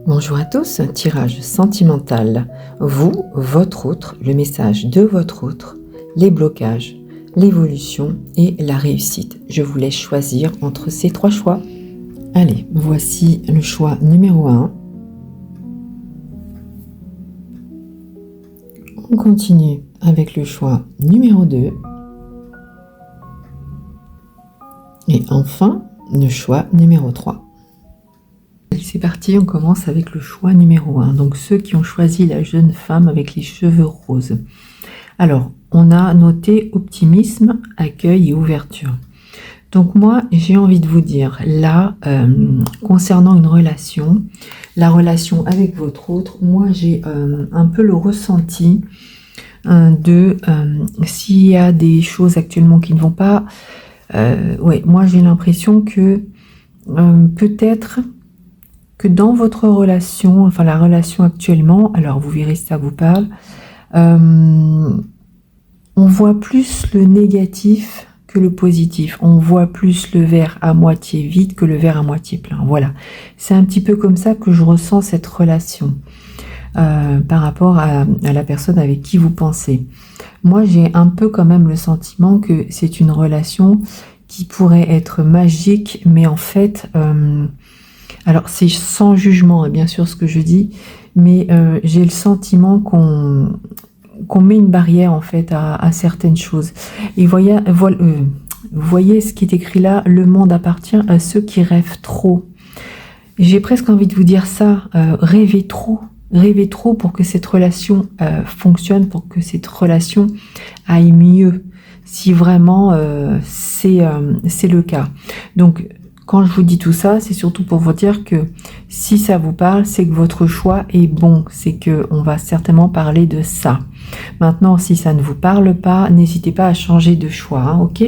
Bonjour à tous, un tirage sentimental. Vous, votre autre, le message de votre autre, les blocages, l'évolution et la réussite. Je vous laisse choisir entre ces trois choix. Allez, voici le choix numéro 1. On continue avec le choix numéro 2. Et enfin, le choix numéro 3. C'est parti, on commence avec le choix numéro 1. Donc ceux qui ont choisi la jeune femme avec les cheveux roses. Alors, on a noté optimisme, accueil et ouverture. Donc moi, j'ai envie de vous dire, là, concernant une relation, la relation avec votre autre, moi j'ai un peu le ressenti de s'il y a des choses actuellement qui ne vont pas, ouais, moi j'ai l'impression que peut-être que dans votre relation, enfin la relation actuellement, alors vous verrez si ça vous parle, on voit plus le négatif que le positif. On voit plus le verre à moitié vide que le verre à moitié plein. Voilà, c'est un petit peu comme ça que je ressens cette relation par rapport à la personne avec qui vous pensez. Moi, j'ai un peu quand même le sentiment que c'est une relation qui pourrait être magique, mais en fait... alors, c'est sans jugement, bien sûr, ce que je dis, mais j'ai le sentiment qu'on met une barrière, en fait, à certaines choses. Et vous voyez ce qui est écrit là, le monde appartient à ceux qui rêvent trop. J'ai presque envie de vous dire ça, rêvez trop pour que cette relation fonctionne, pour que cette relation aille mieux, si vraiment c'est le cas. Donc, quand je vous dis tout ça, c'est surtout pour vous dire que si ça vous parle, c'est que votre choix est bon. C'est qu'on va certainement parler de ça. Maintenant, si ça ne vous parle pas, n'hésitez pas à changer de choix, hein, ok?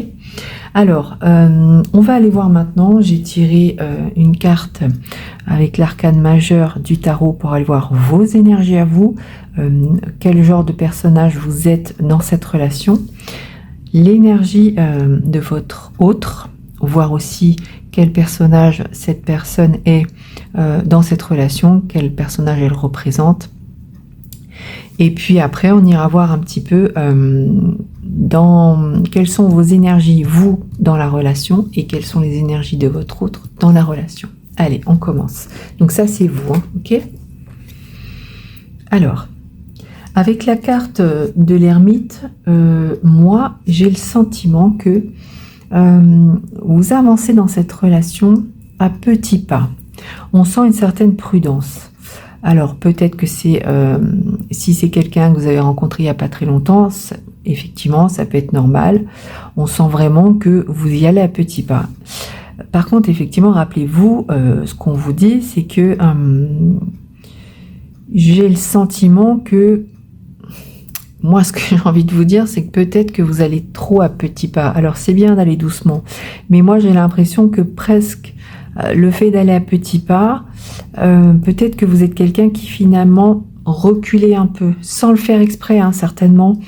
Alors, on va aller voir maintenant. J'ai tiré une carte avec l'arcane majeur du tarot pour aller voir vos énergies à vous. Quel genre de personnage vous êtes dans cette relation. L'énergie de votre autre, voir aussi quel personnage cette personne est dans cette relation, quel personnage elle représente. Et puis après, on ira voir un petit peu quelles sont vos énergies, vous, dans la relation, et quelles sont les énergies de votre autre dans la relation. Allez, on commence. Donc ça, c'est vous, hein, ok? Alors, avec la carte de l'ermite, moi, j'ai le sentiment que vous avancez dans cette relation à petits pas. On sent une certaine prudence. Alors peut-être que c'est si c'est quelqu'un que vous avez rencontré il n'y a pas très longtemps, effectivement ça peut être normal. On sent vraiment que vous y allez à petits pas. Par contre, effectivement, rappelez-vous, ce qu'on vous dit, c'est que j'ai le sentiment que moi, ce que j'ai envie de vous dire, c'est que peut-être que vous allez trop à petits pas. Alors, c'est bien d'aller doucement. Mais moi, j'ai l'impression que presque le fait d'aller à petits pas, peut-être que vous êtes quelqu'un qui finalement reculez un peu, sans le faire exprès, hein, certainement.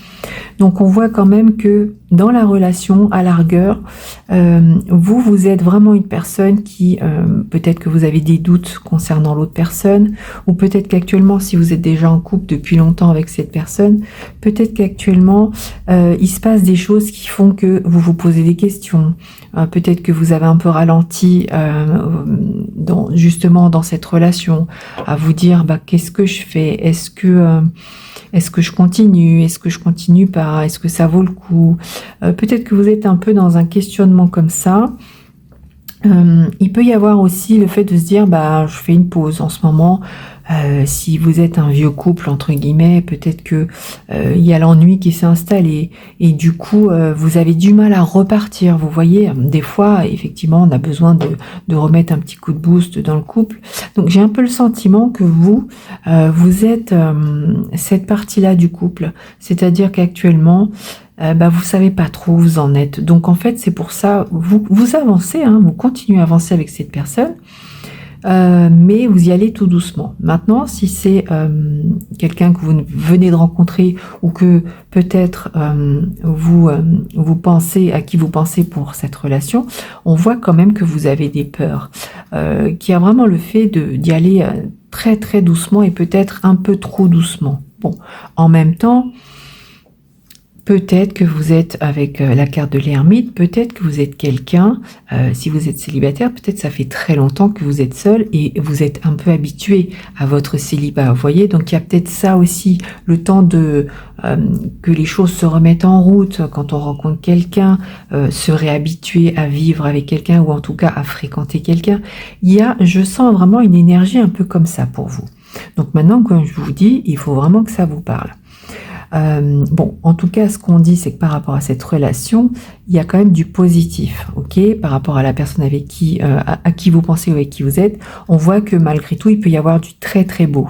Donc, on voit quand même que dans la relation, à largeur, vous êtes vraiment une personne qui, peut-être que vous avez des doutes concernant l'autre personne, ou peut-être qu'actuellement, si vous êtes déjà en couple depuis longtemps avec cette personne, peut-être qu'actuellement, il se passe des choses qui font que vous vous posez des questions, peut-être que vous avez un peu ralenti justement dans cette relation, à vous dire, bah, qu'est-ce que je fais? Est-ce que je continue? Est-ce que je continue pas? Est-ce que ça vaut le coup? Peut-être que vous êtes un peu dans un questionnement comme ça. Il peut y avoir aussi le fait de se dire, bah, je fais une pause en ce moment. Si vous êtes un vieux couple, entre guillemets, peut-être que il y a l'ennui qui s'est installé et du coup, vous avez du mal à repartir. Vous voyez, des fois, effectivement, on a besoin de remettre un petit coup de boost dans le couple. Donc, j'ai un peu le sentiment que vous êtes cette partie-là du couple. C'est-à-dire qu'actuellement, vous savez pas trop où vous en êtes. Donc, en fait, c'est pour ça, vous avancez, hein, vous continuez à avancer avec cette personne. Mais vous y allez tout doucement. Maintenant, si c'est quelqu'un que vous venez de rencontrer ou que peut-être vous pensez, à qui vous pensez pour cette relation, on voit quand même que vous avez des peurs, qu'il y a vraiment le fait d'y aller très très doucement et peut-être un peu trop doucement. Bon, en même temps, peut-être que vous êtes avec la carte de l'ermite, peut-être que vous êtes quelqu'un, si vous êtes célibataire, peut-être ça fait très longtemps que vous êtes seul et vous êtes un peu habitué à votre célibat, vous voyez, donc il y a peut-être ça aussi, le temps de que les choses se remettent en route quand on rencontre quelqu'un, se réhabituer à vivre avec quelqu'un ou en tout cas à fréquenter quelqu'un. Je sens vraiment une énergie un peu comme ça pour vous. Donc maintenant, comme je vous dis, il faut vraiment que ça vous parle. Bon, en tout cas, ce qu'on dit, c'est que par rapport à cette relation, il y a quand même du positif, ok? Par rapport à la personne avec qui, à qui vous pensez ou avec qui vous êtes, on voit que malgré tout, il peut y avoir du très très beau.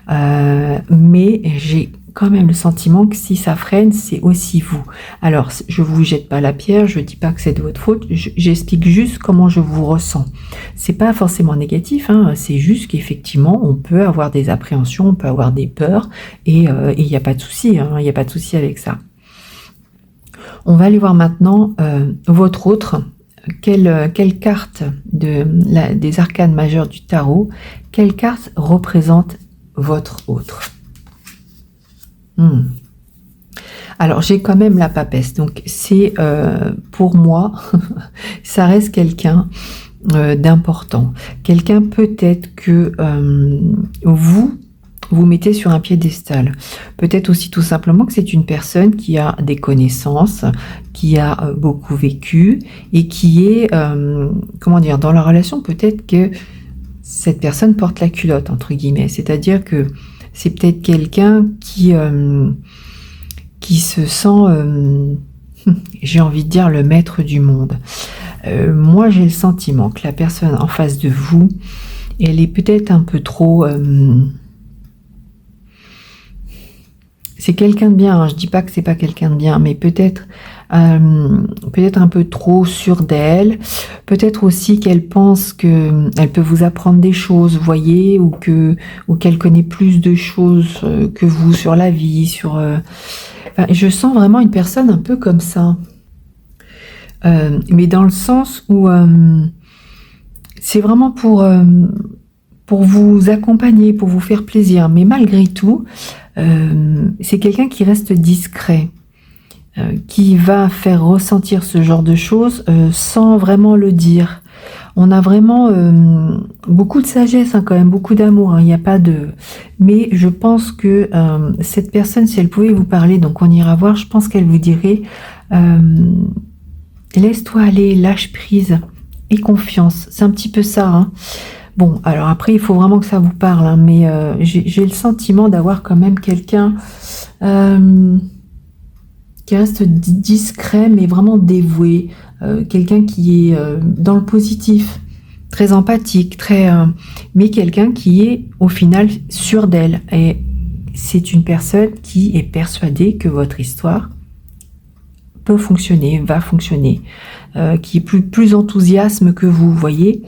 Mais j'ai quand même le sentiment que si ça freine, c'est aussi vous. Alors, je vous jette pas la pierre, je dis pas que c'est de votre faute, j'explique juste comment je vous ressens. C'est pas forcément négatif, hein, c'est juste qu'effectivement, on peut avoir des appréhensions, on peut avoir des peurs, et il n'y a pas de souci, hein, il n'y a pas de souci avec ça. On va aller voir maintenant votre autre. Quelle carte des arcanes majeures du tarot, quelle carte représente votre autre? Alors, j'ai quand même la papesse. Donc, c'est pour moi, ça reste quelqu'un d'important. Quelqu'un peut-être que vous mettez sur un piédestal. Peut-être aussi tout simplement que c'est une personne qui a des connaissances, qui a beaucoup vécu et qui est, comment dire, dans la relation, peut-être que cette personne porte la culotte, entre guillemets. C'est-à-dire que c'est peut-être quelqu'un qui se sent, j'ai envie de dire, le maître du monde. Moi, j'ai le sentiment que la personne en face de vous, elle est peut-être un peu trop... c'est quelqu'un de bien, hein, je dis pas que c'est pas quelqu'un de bien, mais peut-être un peu trop sûre d'elle, peut-être aussi qu'elle pense que elle peut vous apprendre des choses, vous voyez, ou qu'elle connaît plus de choses que vous sur la vie, enfin, je sens vraiment une personne un peu comme ça, mais dans le sens où c'est vraiment pour vous accompagner, pour vous faire plaisir, mais malgré tout, c'est quelqu'un qui reste discret, qui va faire ressentir ce genre de choses sans vraiment le dire. On a vraiment beaucoup de sagesse, hein, quand même, beaucoup d'amour, hein, il n'y a pas de... Mais je pense que cette personne, si elle pouvait vous parler, donc on ira voir, je pense qu'elle vous dirait laisse-toi aller, lâche prise et confiance. C'est un petit peu ça, hein. Bon, alors après, il faut vraiment que ça vous parle, hein, mais j'ai le sentiment d'avoir quand même quelqu'un qui reste discret, mais vraiment dévoué, quelqu'un qui est dans le positif, très empathique, mais quelqu'un qui est au final sûr d'elle. Et c'est une personne qui est persuadée que votre histoire peut fonctionner, va fonctionner, qui est plus enthousiasme que vous voyez.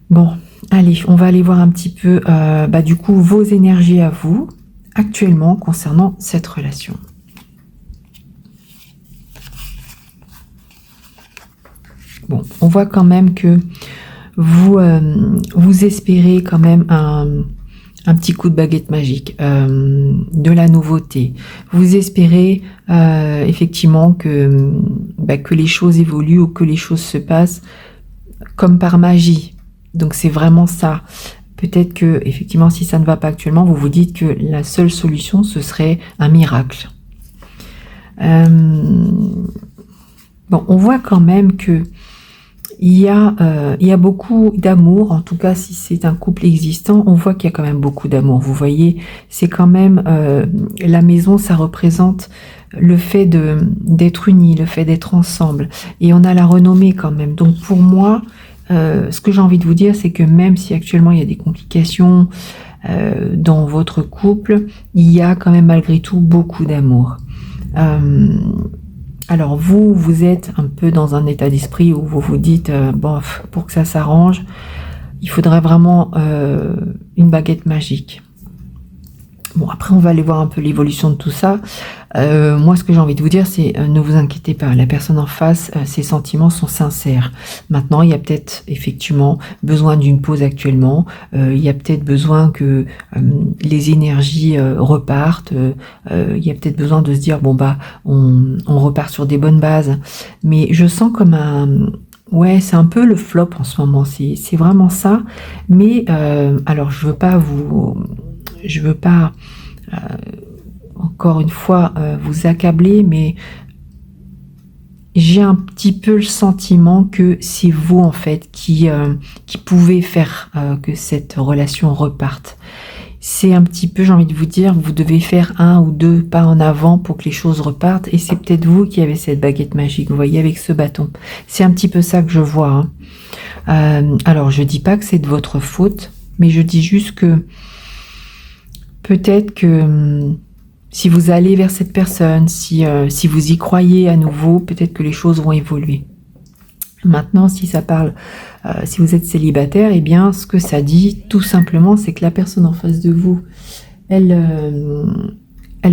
Bon, allez, on va aller voir un petit peu, du coup, vos énergies à vous, actuellement, concernant cette relation. Bon, on voit quand même que vous espérez quand même un petit coup de baguette magique, de la nouveauté. Vous espérez effectivement que les choses évoluent ou que les choses se passent comme par magie. Donc c'est vraiment ça. Peut-être que effectivement, si ça ne va pas actuellement, vous vous dites que la seule solution, ce serait un miracle. Bon, on voit quand même que il y a beaucoup d'amour, en tout cas si c'est un couple existant, on voit qu'il y a quand même beaucoup d'amour. Vous voyez, c'est quand même la maison, ça représente le fait d'être unis, le fait d'être ensemble, et on a la renommée quand même. Donc pour moi, ce que j'ai envie de vous dire, c'est que même si actuellement il y a des complications dans votre couple, il y a quand même malgré tout beaucoup d'amour. Alors vous êtes un peu dans un état d'esprit où vous vous dites bon, pour que ça s'arrange, il faudrait vraiment une baguette magique. Bon, après, on va aller voir un peu l'évolution de tout ça. Moi, ce que j'ai envie de vous dire, c'est ne vous inquiétez pas. La personne en face, ses sentiments sont sincères. Maintenant, il y a peut-être effectivement besoin d'une pause actuellement. Il y a peut-être besoin que les énergies repartent. Il y a peut-être besoin de se dire, bon, bah, on repart sur des bonnes bases. Mais je sens comme un... Ouais, c'est un peu le flop en ce moment. C'est vraiment ça. Mais, alors, je veux pas encore une fois vous accabler, mais j'ai un petit peu le sentiment que c'est vous en fait qui pouvez faire que cette relation reparte. C'est un petit peu, j'ai envie de vous dire, vous devez faire 1 ou 2 pas en avant pour que les choses repartent, et c'est peut-être vous qui avez cette baguette magique, vous voyez, avec ce bâton. C'est un petit peu ça que je vois, hein. Alors, je dis pas que c'est de votre faute, mais je dis juste que peut-être que si vous allez vers cette personne, si vous y croyez à nouveau, peut-être que les choses vont évoluer. Maintenant, si ça parle, si vous êtes célibataire, eh bien, ce que ça dit, tout simplement, c'est que la personne en face de vous, elle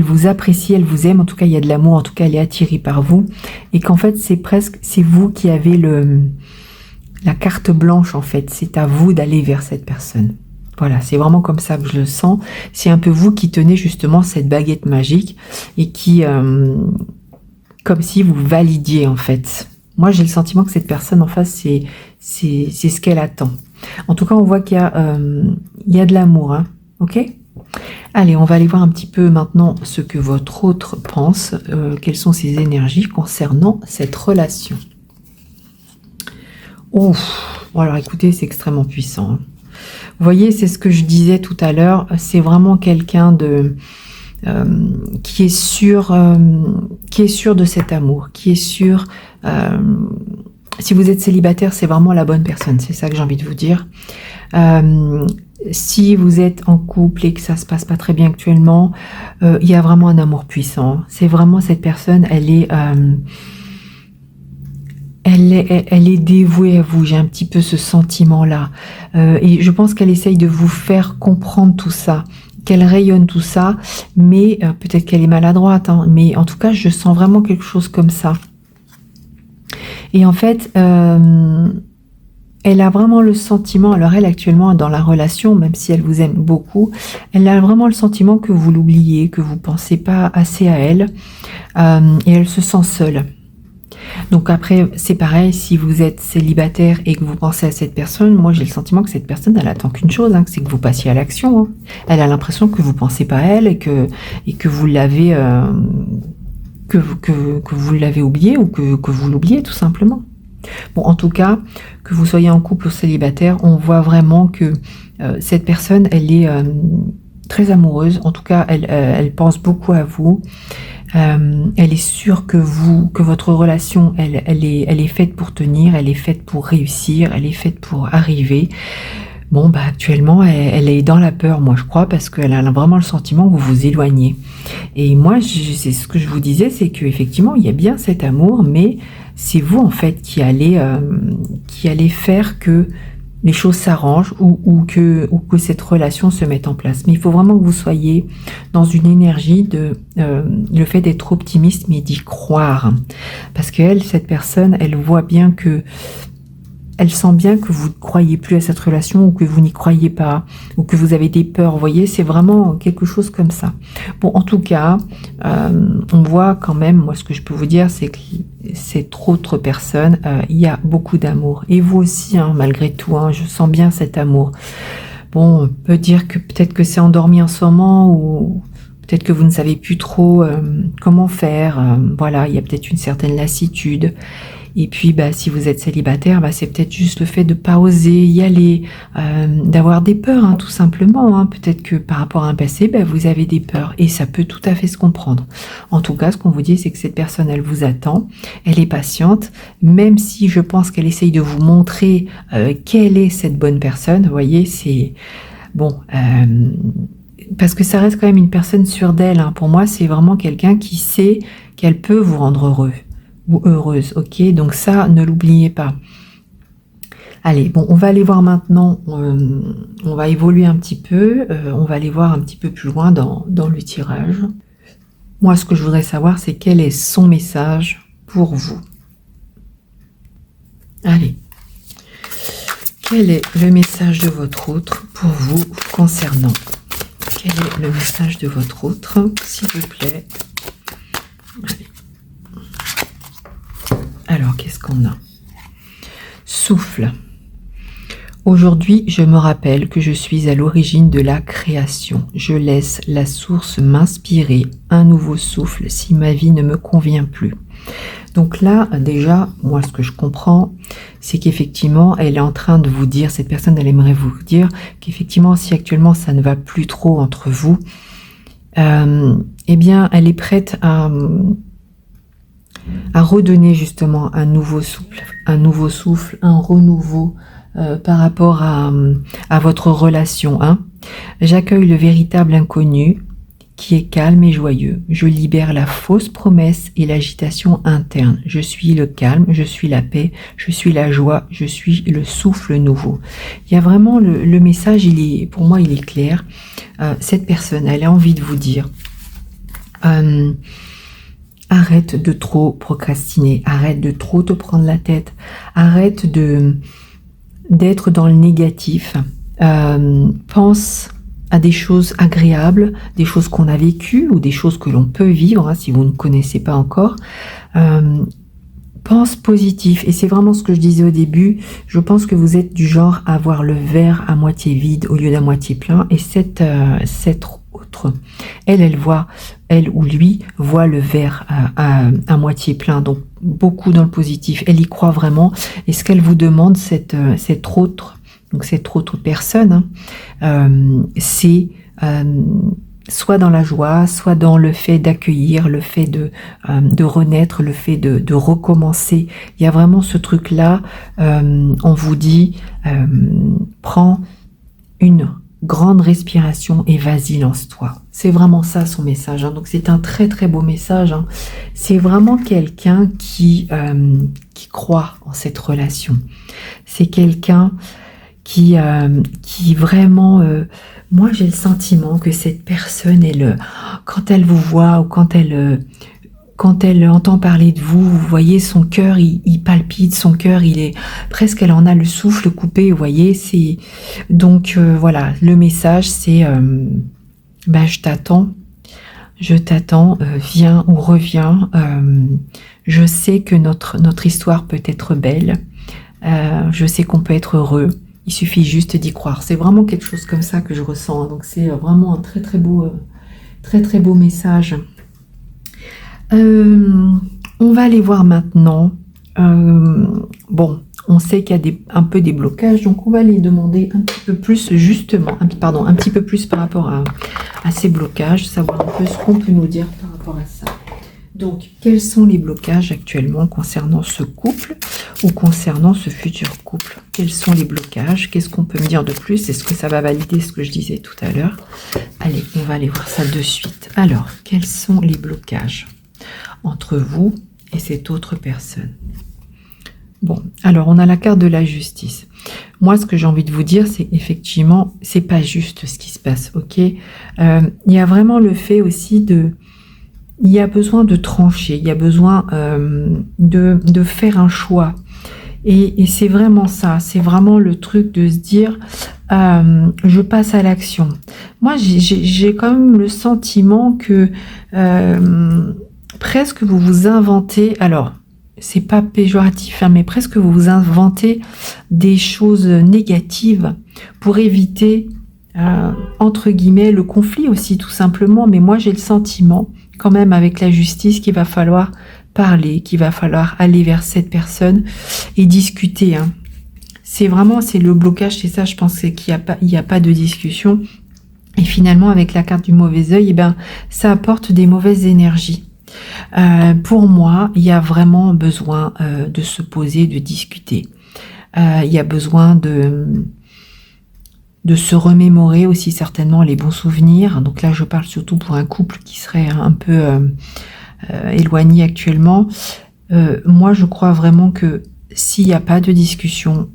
vous apprécie, elle vous aime, en tout cas, il y a de l'amour, en tout cas, elle est attirée par vous, et qu'en fait, c'est vous qui avez la carte blanche, en fait, c'est à vous d'aller vers cette personne. Voilà, c'est vraiment comme ça que je le sens. C'est un peu vous qui tenez justement cette baguette magique et qui, comme si vous validiez en fait. Moi, j'ai le sentiment que cette personne en face, c'est ce qu'elle attend. En tout cas, on voit qu'il y a de l'amour, hein, ok ? Allez, on va aller voir un petit peu maintenant ce que votre autre pense, quelles sont ses énergies concernant cette relation. Ouf, bon, alors écoutez, c'est extrêmement puissant, hein. Vous voyez, c'est ce que je disais tout à l'heure, c'est vraiment quelqu'un qui est sûr de cet amour, qui est sûr... si vous êtes célibataire, c'est vraiment la bonne personne, c'est ça que j'ai envie de vous dire. Si vous êtes en couple et que ça se passe pas très bien actuellement, il y a vraiment un amour puissant. C'est vraiment cette personne, elle est dévouée à vous, j'ai un petit peu ce sentiment-là. Et je pense qu'elle essaye de vous faire comprendre tout ça, qu'elle rayonne tout ça, mais peut-être qu'elle est maladroite, hein, mais en tout cas, je sens vraiment quelque chose comme ça. Et en fait, elle a vraiment le sentiment, alors elle actuellement dans la relation, même si elle vous aime beaucoup, elle a vraiment le sentiment que vous l'oubliez, que vous ne pensez pas assez à elle, et elle se sent seule. Donc après, c'est pareil, si vous êtes célibataire et que vous pensez à cette personne, moi j'ai le sentiment que cette personne, elle attend qu'une chose, hein, c'est que vous passiez à l'action, hein. Elle a l'impression que vous ne pensez pas à elle et que vous l'avez que vous l'avez oublié ou que vous l'oubliez tout simplement. Bon, en tout cas, que vous soyez en couple ou célibataire, on voit vraiment que cette personne, elle est très amoureuse. En tout cas, elle pense beaucoup à vous. Elle est sûre que votre relation, elle est faite pour tenir, elle est faite pour réussir, elle est faite pour arriver. Bon, bah actuellement, elle est dans la peur, moi je crois, parce qu'elle a vraiment le sentiment que vous vous éloignez. Et moi, c'est ce que je vous disais, c'est qu'effectivement, il y a bien cet amour, mais c'est vous en fait qui allez faire que les choses s'arrangent ou que cette relation se mette en place. Mais il faut vraiment que vous soyez dans une énergie de le fait d'être optimiste, mais d'y croire. Parce qu'elle, cette personne, elle voit bien que elle sent bien que vous ne croyez plus à cette relation ou que vous n'y croyez pas ou que vous avez des peurs. Vous voyez, c'est vraiment quelque chose comme ça. Bon, en tout cas, on voit quand même, moi ce que je peux vous dire, c'est que cette autre personne, il y a beaucoup d'amour. Et vous aussi, hein, malgré tout, hein, je sens bien cet amour. Bon, on peut dire que peut-être que c'est endormi en ce moment ou peut-être que vous ne savez plus trop comment faire. Voilà, il y a peut-être une certaine lassitude. Et puis, bah, si vous êtes célibataire, bah, c'est peut-être juste le fait de pas oser y aller, d'avoir des peurs, hein, tout simplement. Hein. Peut-être que par rapport à un passé, bah, vous avez des peurs et ça peut tout à fait se comprendre. En tout cas, ce qu'on vous dit, c'est que cette personne, elle vous attend, elle est patiente, même si je pense qu'elle essaye de vous montrer quelle est cette bonne personne. Vous voyez, c'est bon. Parce que ça reste quand même une personne sûre d'elle. Hein. Pour moi, c'est vraiment quelqu'un qui sait qu'elle peut vous rendre heureux ou heureuse, ok? Donc ça, ne l'oubliez pas. Allez, bon, on va aller voir maintenant, on va évoluer un petit peu, on va aller voir un petit peu plus loin dans le tirage. Moi, ce que je voudrais savoir, c'est quel est son message pour vous. Allez, quel est le message de votre autre pour vous concernant? Quel est le message de votre autre, s'il vous plaît? Allez. Alors, qu'est-ce qu'on a? Souffle. Aujourd'hui, je me rappelle que je suis à l'origine de la création. Je laisse la source m'inspirer un nouveau souffle si ma vie ne me convient plus. Donc là, déjà, moi, ce que je comprends, c'est qu'effectivement, elle est en train de vous dire, cette personne, elle aimerait vous dire qu'effectivement, si actuellement, ça ne va plus trop entre vous, eh bien, elle est prête à redonner justement un nouveau souffle, un renouveau par rapport à votre relation. Hein. J'accueille le véritable inconnu qui est calme et joyeux. Je libère la fausse promesse et l'agitation interne. Je suis le calme, je suis la paix, je suis la joie, je suis le souffle nouveau. Il y a vraiment le message, pour moi, il est clair. Cette personne, elle a envie de vous dire... arrête de trop procrastiner, arrête de trop te prendre la tête, arrête d'être dans le négatif, pense à des choses agréables, des choses qu'on a vécues ou des choses que l'on peut vivre, hein, si vous ne connaissez pas encore. Pense positif, et c'est vraiment ce que je disais au début, je pense que vous êtes du genre à voir le verre à moitié vide au lieu d'à moitié plein, et cette autre, elle ou lui voit le verre à moitié plein, donc beaucoup dans le positif, elle y croit vraiment, et ce qu'elle vous demande, cette autre personne, c'est soit dans la joie, soit dans le fait d'accueillir, le fait de renaître, le fait de recommencer. Il y a vraiment ce truc-là, on vous dit, prends une grande respiration et vas-y, lance-toi. C'est vraiment ça son message. Hein. Donc c'est un très très beau message. Hein. C'est vraiment quelqu'un qui croit en cette relation. C'est quelqu'un qui vraiment... moi j'ai le sentiment que cette personne, quand elle vous voit ou quand elle entend parler de vous, vous voyez son cœur, il palpite, son cœur, il est presque, elle en a le souffle coupé, vous voyez, c'est donc voilà, le message c'est je t'attends, viens ou reviens, je sais que notre histoire peut être belle, je sais qu'on peut être heureux, il suffit juste d'y croire. C'est vraiment quelque chose comme ça que je ressens, donc c'est vraiment un très très beau message. On va aller voir maintenant. Bon, on sait qu'il y a un peu des blocages, donc on va aller demander un petit peu plus justement, un petit peu plus par rapport à ces blocages, savoir un peu ce qu'on peut nous dire par rapport à ça. Donc, quels sont les blocages actuellement concernant ce couple ou concernant ce futur couple? Quels sont les blocages? Qu'est-ce qu'on peut me dire de plus? Est-ce que ça va valider ce que je disais tout à l'heure? Allez, on va aller voir ça de suite. Alors, quels sont les blocages entre vous et cette autre personne? Bon, alors on a la carte de la justice. Moi, ce que j'ai envie de vous dire, c'est effectivement, c'est pas juste ce qui se passe, ok? Il y a vraiment le fait aussi il y a besoin de trancher, il y a besoin de faire un choix. Et c'est vraiment ça, c'est vraiment le truc de se dire, je passe à l'action. Moi, j'ai quand même le sentiment que presque vous vous inventez, alors, c'est pas péjoratif, hein, mais presque vous vous inventez des choses négatives pour éviter, entre guillemets, le conflit aussi, tout simplement. Mais moi, j'ai le sentiment, quand même, avec la justice, qu'il va falloir parler, qu'il va falloir aller vers cette personne et discuter. Hein. C'est le blocage, c'est ça, je pense qu'il n'y a pas de discussion. Et finalement, avec la carte du mauvais œil, ça apporte des mauvaises énergies. Pour moi, il y a vraiment besoin de se poser, de discuter. Il y a besoin de se remémorer aussi certainement les bons souvenirs. Donc là, je parle surtout pour un couple qui serait un peu éloigné actuellement. Moi, je crois vraiment que s'il n'y a pas de discussion,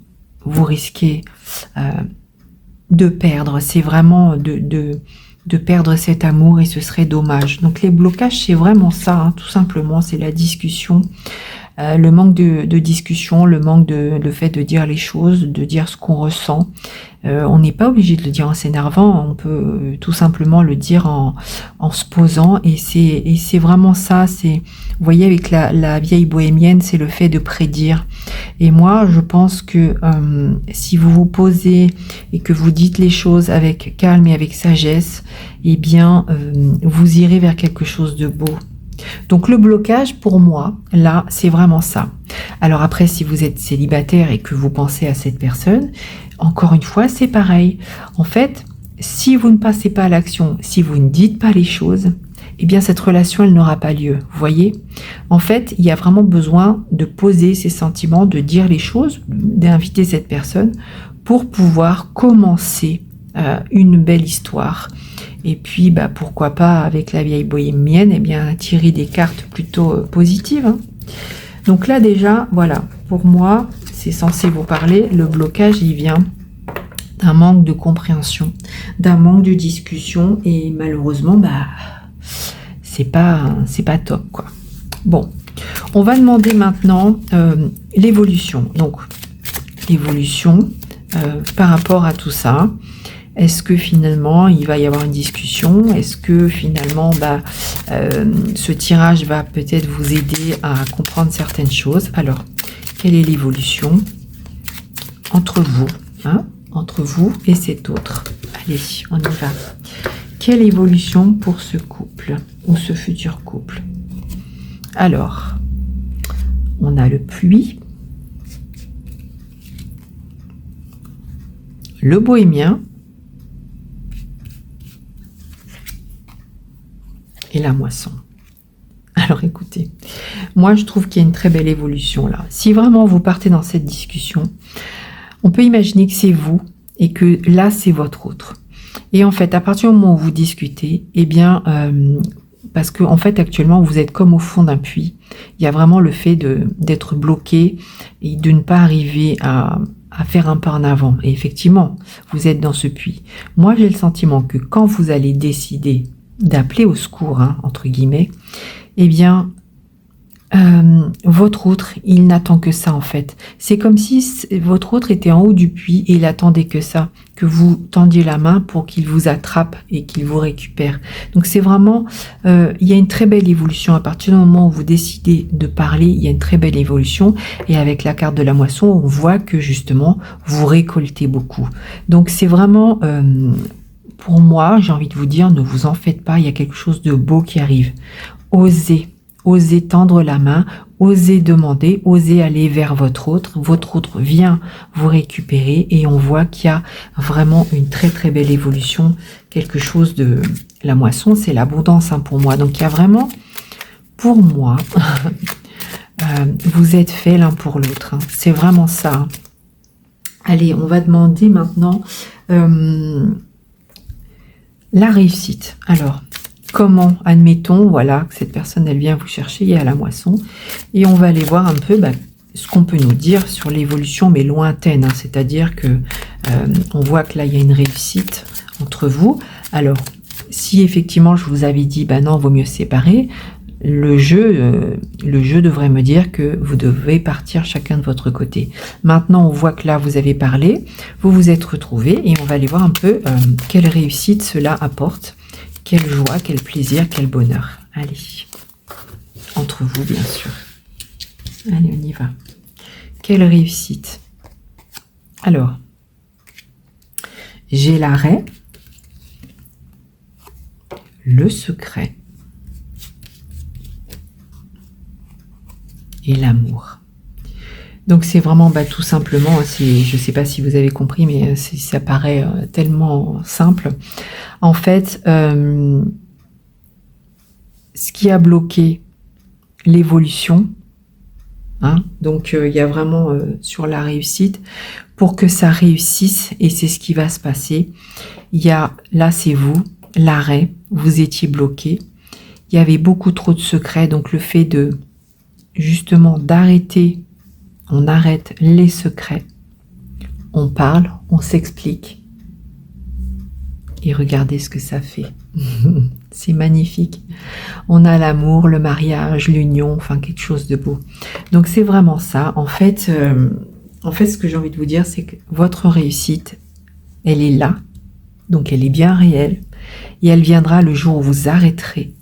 vous risquez de perdre. C'est vraiment de perdre cet amour et ce serait dommage. Donc les blocages, c'est vraiment ça, hein, tout simplement, c'est la discussion. Le manque de discussion, le fait de dire les choses, de dire ce qu'on ressent. On n'est pas obligé de le dire en s'énervant, on peut tout simplement le dire en se posant. Et c'est vraiment ça, vous voyez, avec la vieille bohémienne, c'est le fait de prédire. Et moi, je pense que si vous vous posez et que vous dites les choses avec calme et avec sagesse, eh bien, vous irez vers quelque chose de beau. Donc le blocage, pour moi, là, c'est vraiment ça. Alors après, si vous êtes célibataire et que vous pensez à cette personne, encore une fois, c'est pareil. En fait, si vous ne passez pas à l'action, si vous ne dites pas les choses, eh bien cette relation, elle n'aura pas lieu. Vous voyez ? En fait, il y a vraiment besoin de poser ses sentiments, de dire les choses, d'inviter cette personne pour pouvoir commencer une belle histoire. Et puis, pourquoi pas, avec la vieille bohémienne, eh bien, tirer des cartes plutôt positives. Hein. Donc là, déjà, voilà, pour moi, c'est censé vous parler. Le blocage, il vient d'un manque de compréhension, d'un manque de discussion. Et malheureusement, c'est pas top, quoi. Bon, on va demander maintenant l'évolution. Donc, l'évolution par rapport à tout ça. Est-ce que finalement, il va y avoir une discussion? Est-ce que finalement, ce tirage va peut-être vous aider à comprendre certaines choses? Alors, quelle est l'évolution entre vous, hein, entre vous et cet autre? Allez, on y va. Quelle évolution pour ce couple ou ce futur couple? Alors, on a le pluie, le bohémien, et la moisson. Alors écoutez, moi je trouve qu'il y a une très belle évolution là. Si vraiment vous partez dans cette discussion, on peut imaginer que c'est vous et que là c'est votre autre. Et en fait, à partir du moment où vous discutez, eh bien, parce que en fait actuellement vous êtes comme au fond d'un puits, il y a vraiment le fait d'être bloqué et de ne pas arriver à faire un pas en avant. Et effectivement, vous êtes dans ce puits. Moi j'ai le sentiment que quand vous allez décider d'appeler au secours, hein, entre guillemets, eh bien, votre autre, il n'attend que ça en fait. C'est comme si votre autre était en haut du puits et il attendait que ça, que vous tendiez la main pour qu'il vous attrape et qu'il vous récupère. Donc c'est vraiment, il y a une très belle évolution. À partir du moment où vous décidez de parler, il y a une très belle évolution. Et avec la carte de la moisson, on voit que justement, vous récoltez beaucoup. Donc c'est vraiment... pour moi, j'ai envie de vous dire, ne vous en faites pas, il y a quelque chose de beau qui arrive. Osez tendre la main, osez demander, osez aller vers votre autre vient vous récupérer et on voit qu'il y a vraiment une très très belle évolution, quelque chose de... La moisson, c'est l'abondance hein, pour moi, donc il y a vraiment, pour moi, vous êtes faits l'un pour l'autre, hein. C'est vraiment ça. Hein. Allez, on va demander maintenant... la réussite. Alors, comment, admettons, voilà, que cette personne, elle vient vous chercher à la moisson, et on va aller voir un peu ce qu'on peut nous dire sur l'évolution, mais lointaine, hein, c'est-à-dire que on voit que là, il y a une réussite entre vous. Alors, si effectivement, je vous avais dit, non, vaut mieux se séparer, le jeu devrait me dire que vous devez partir chacun de votre côté. Maintenant, on voit que là, vous avez parlé, vous vous êtes retrouvés et on va aller voir un peu quelle réussite cela apporte, quelle joie, quel plaisir, quel bonheur. Allez, entre vous, bien sûr. Allez, on y va. Quelle réussite. Alors, j'ai l'arrêt, le secret, et l'amour. Donc c'est vraiment tout simplement, je ne sais pas si vous avez compris, mais ça paraît tellement simple. En fait, ce qui a bloqué l'évolution, hein, donc il y a vraiment sur la réussite, pour que ça réussisse, et c'est ce qui va se passer, il y a, là c'est vous, l'arrêt, vous étiez bloqué, il y avait beaucoup trop de secrets, donc le fait de justement d'arrêter, on arrête les secrets, on parle, on s'explique. Et regardez ce que ça fait. C'est magnifique. On a l'amour, le mariage, l'union, enfin quelque chose de beau. Donc c'est vraiment ça. En fait, ce que j'ai envie de vous dire, c'est que votre réussite, elle est là. Donc elle est bien réelle. Et elle viendra le jour où vous arrêterez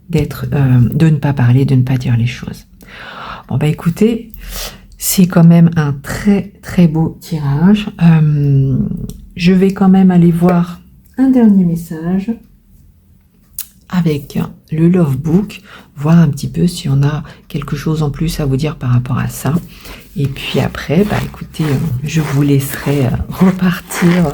de ne pas parler, de ne pas dire les choses. Bon bah écoutez, c'est quand même un très très beau tirage. Je vais quand même aller voir un dernier message avec le Love Book, voir un petit peu si on a quelque chose en plus à vous dire par rapport à ça. Et puis après, bah écoutez, je vous laisserai repartir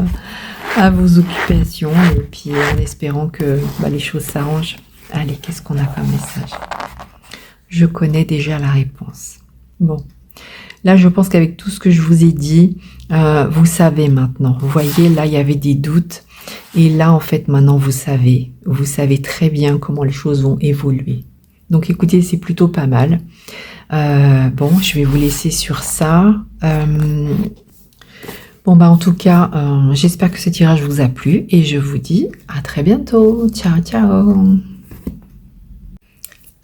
à vos occupations et puis en espérant que les choses s'arrangent. Allez, qu'est-ce qu'on a comme message? Je connais déjà la réponse. Bon, là je pense qu'avec tout ce que je vous ai dit, vous savez maintenant. Vous voyez, là il y avait des doutes. Et là, en fait, maintenant, vous savez très bien comment les choses vont évoluer. Donc, écoutez, c'est plutôt pas mal. Bon, je vais vous laisser sur ça. Bon, bah, en tout cas, j'espère que ce tirage vous a plu et je vous dis à très bientôt. Ciao, ciao.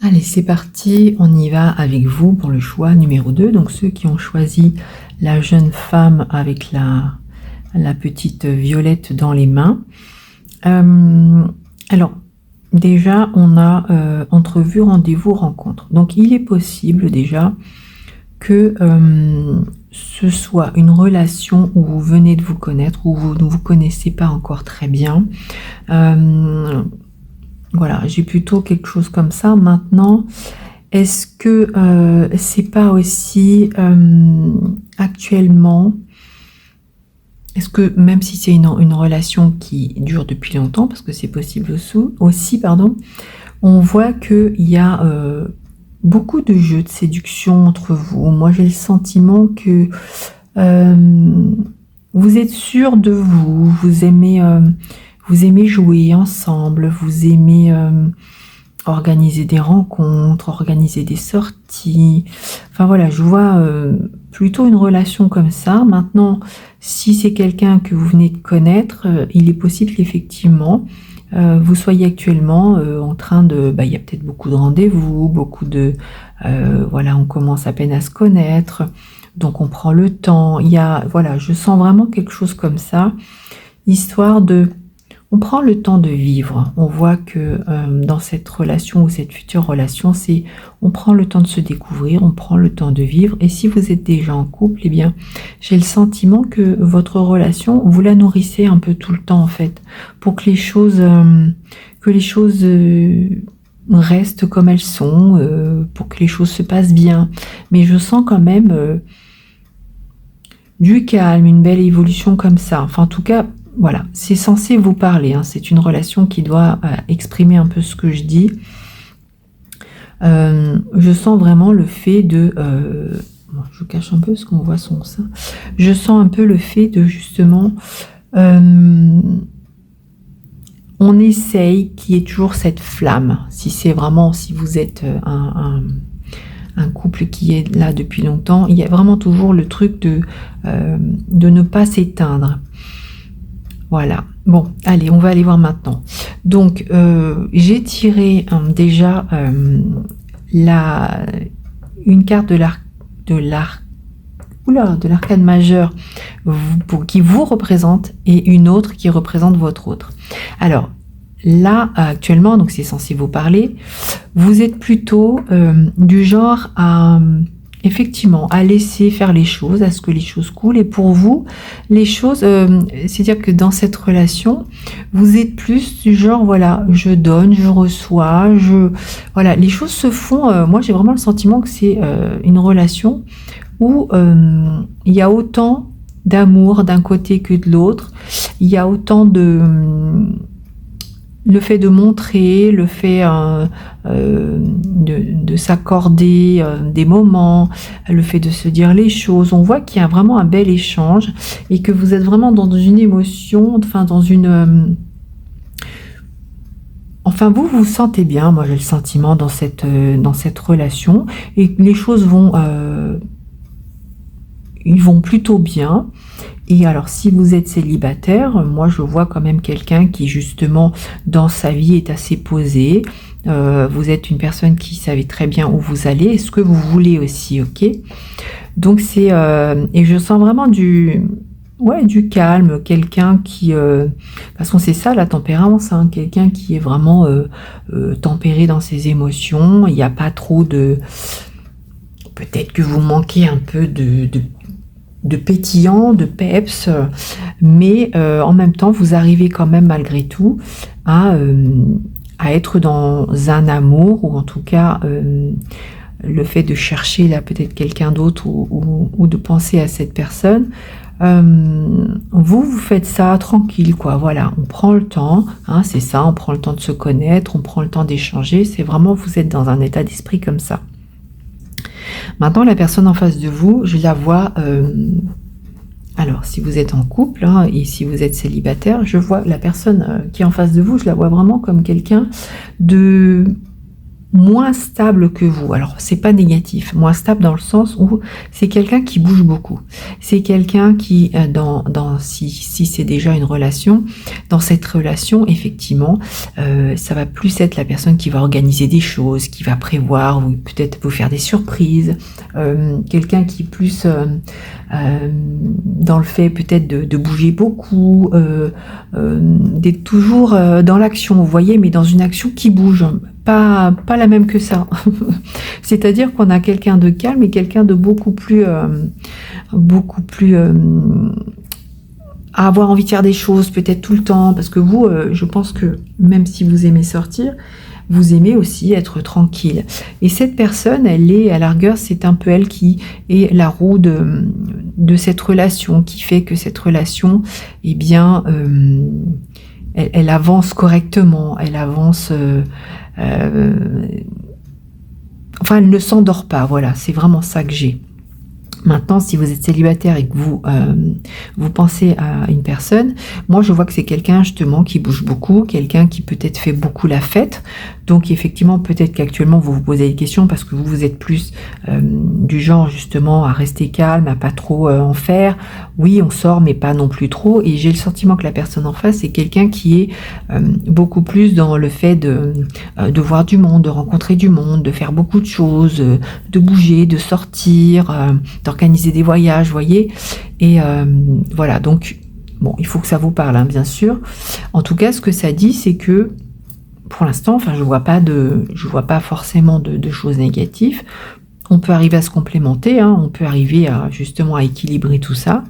Allez, c'est parti. On y va avec vous pour le choix numéro 2. Donc, ceux qui ont choisi la jeune femme avec la petite violette dans les mains. Alors, déjà, on a entrevue, rendez-vous, rencontre. Donc, il est possible déjà que ce soit une relation où vous venez de vous connaître, où vous ne vous connaissez pas encore très bien. Voilà, j'ai plutôt quelque chose comme ça. Maintenant, est-ce que c'est pas aussi actuellement... Est-ce que même si c'est une relation qui dure depuis longtemps, parce que c'est possible aussi, on voit qu'il y a beaucoup de jeux de séduction entre vous. Moi, j'ai le sentiment que vous êtes sûr de vous, vous aimez jouer ensemble, vous aimez organiser des rencontres, organiser des sorties. Enfin voilà, je vois plutôt une relation comme ça. Maintenant, si c'est quelqu'un que vous venez de connaître, il est possible qu'effectivement, vous soyez actuellement en train de... il y a peut-être beaucoup de rendez-vous, beaucoup de... voilà, on commence à peine à se connaître, donc on prend le temps. Il y a... Voilà, je sens vraiment quelque chose comme ça, histoire de... On prend le temps de vivre. On voit que dans cette relation ou cette future relation, on prend le temps de se découvrir, on prend le temps de vivre. Et si vous êtes déjà en couple, eh bien, j'ai le sentiment que votre relation, vous la nourrissez un peu tout le temps en fait, pour que les choses, restent comme elles sont, pour que les choses se passent bien. Mais je sens quand même du calme, une belle évolution comme ça. Enfin, en tout cas. Voilà, c'est censé vous parler, hein. C'est une relation qui doit exprimer un peu ce que je dis. Je sens vraiment le fait de... je cache un peu parce qu'on voit son sein. Je sens un peu le fait de justement... on essaye qu'il y ait toujours cette flamme. Si vous êtes un couple qui est là depuis longtemps, il y a vraiment toujours le truc de ne pas s'éteindre. Voilà, bon, allez, on va aller voir maintenant. Donc, j'ai tiré déjà une carte de l'arcane majeure qui vous représente et une autre qui représente votre autre. Alors, là, actuellement, donc c'est censé vous parler, vous êtes plutôt du genre à... effectivement, à laisser faire les choses, à ce que les choses coulent. Et pour vous, les choses, c'est-à-dire que dans cette relation, vous êtes plus du genre, voilà, je donne, je reçois, voilà, les choses se font. Moi, j'ai vraiment le sentiment que c'est une relation où il y a autant d'amour d'un côté que de l'autre. Il y a autant de... le fait de montrer, le fait de s'accorder des moments, le fait de se dire les choses, on voit qu'il y a vraiment un bel échange et que vous êtes vraiment dans une émotion, enfin dans une... Enfin, vous vous sentez bien, moi j'ai le sentiment dans cette relation et les choses vont... ils vont plutôt bien Et alors, si vous êtes célibataire, moi je vois quand même quelqu'un qui justement dans sa vie est assez posé. Vous êtes une personne qui savait très bien où vous allez et ce que vous voulez aussi, ok? Donc c'est et je sens vraiment du calme, quelqu'un qui de toute façon c'est ça la tempérance, hein, quelqu'un qui est vraiment tempéré dans ses émotions. Il n'y a pas trop de, peut-être que vous manquez un peu de pétillant, de peps, mais en même temps, vous arrivez quand même malgré tout à être dans un amour, ou en tout cas, le fait de chercher là peut-être quelqu'un d'autre ou de penser à cette personne, vous faites ça tranquille, quoi. Voilà, on prend le temps, hein, c'est ça, on prend le temps de se connaître, on prend le temps d'échanger, c'est vraiment, vous êtes dans un état d'esprit comme ça. Maintenant, la personne en face de vous, je la vois, alors si vous êtes en couple, hein, et si vous êtes célibataire, je vois la personne qui est en face de vous, je la vois vraiment comme quelqu'un de moins stable que vous. Alors c'est pas négatif, moins stable dans le sens où c'est quelqu'un qui bouge beaucoup. C'est quelqu'un qui si c'est déjà une relation, dans cette relation effectivement, ça va plus être la personne qui va organiser des choses, qui va prévoir ou peut-être vous faire des surprises. Quelqu'un qui est plus dans le fait peut-être de bouger beaucoup, d'être toujours dans l'action, vous voyez, mais dans une action qui bouge. Pas la même que ça. C'est-à-dire qu'on a quelqu'un de calme et quelqu'un de beaucoup plus à avoir envie de faire des choses peut-être tout le temps, parce que vous, je pense que même si vous aimez sortir, vous aimez aussi être tranquille. Et cette personne, elle est, à la rigueur, c'est un peu elle qui est la roue de cette relation, qui fait que cette relation, eh bien, elle avance correctement, elle avance... enfin, elle ne s'endort pas, voilà, c'est vraiment ça que j'ai. Maintenant, si vous êtes célibataire et que vous pensez à une personne, moi je vois que c'est quelqu'un justement qui bouge beaucoup, quelqu'un qui peut-être fait beaucoup la fête. Donc effectivement, peut-être qu'actuellement vous vous posez des questions parce que vous êtes plus du genre justement à rester calme, à pas trop en faire. Oui, on sort, mais pas non plus trop. Et j'ai le sentiment que la personne en face, c'est quelqu'un qui est beaucoup plus dans le fait de voir du monde, de rencontrer du monde, de faire beaucoup de choses, de bouger, de sortir, d'organiser des voyages, vous voyez. Et voilà, donc bon, il faut que ça vous parle, hein, bien sûr. En tout cas, ce que ça dit, c'est que pour l'instant, enfin, je vois pas forcément de choses négatives. On peut arriver à se complémenter, hein, on peut arriver à justement à équilibrer tout ça.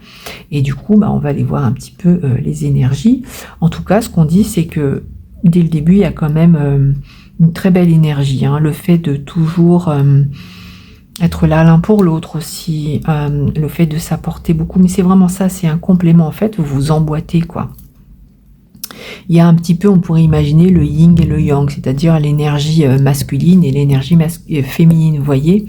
Et du coup, on va aller voir un petit peu les énergies. En tout cas, ce qu'on dit, c'est que dès le début, il y a quand même une très belle énergie. Hein, le fait de toujours être là l'un pour l'autre aussi, le fait de s'apporter beaucoup. Mais c'est vraiment ça, c'est un complément en fait, vous vous emboîtez quoi. Il y a un petit peu, on pourrait imaginer le yin et le yang, c'est-à-dire l'énergie masculine et l'énergie féminine, vous voyez.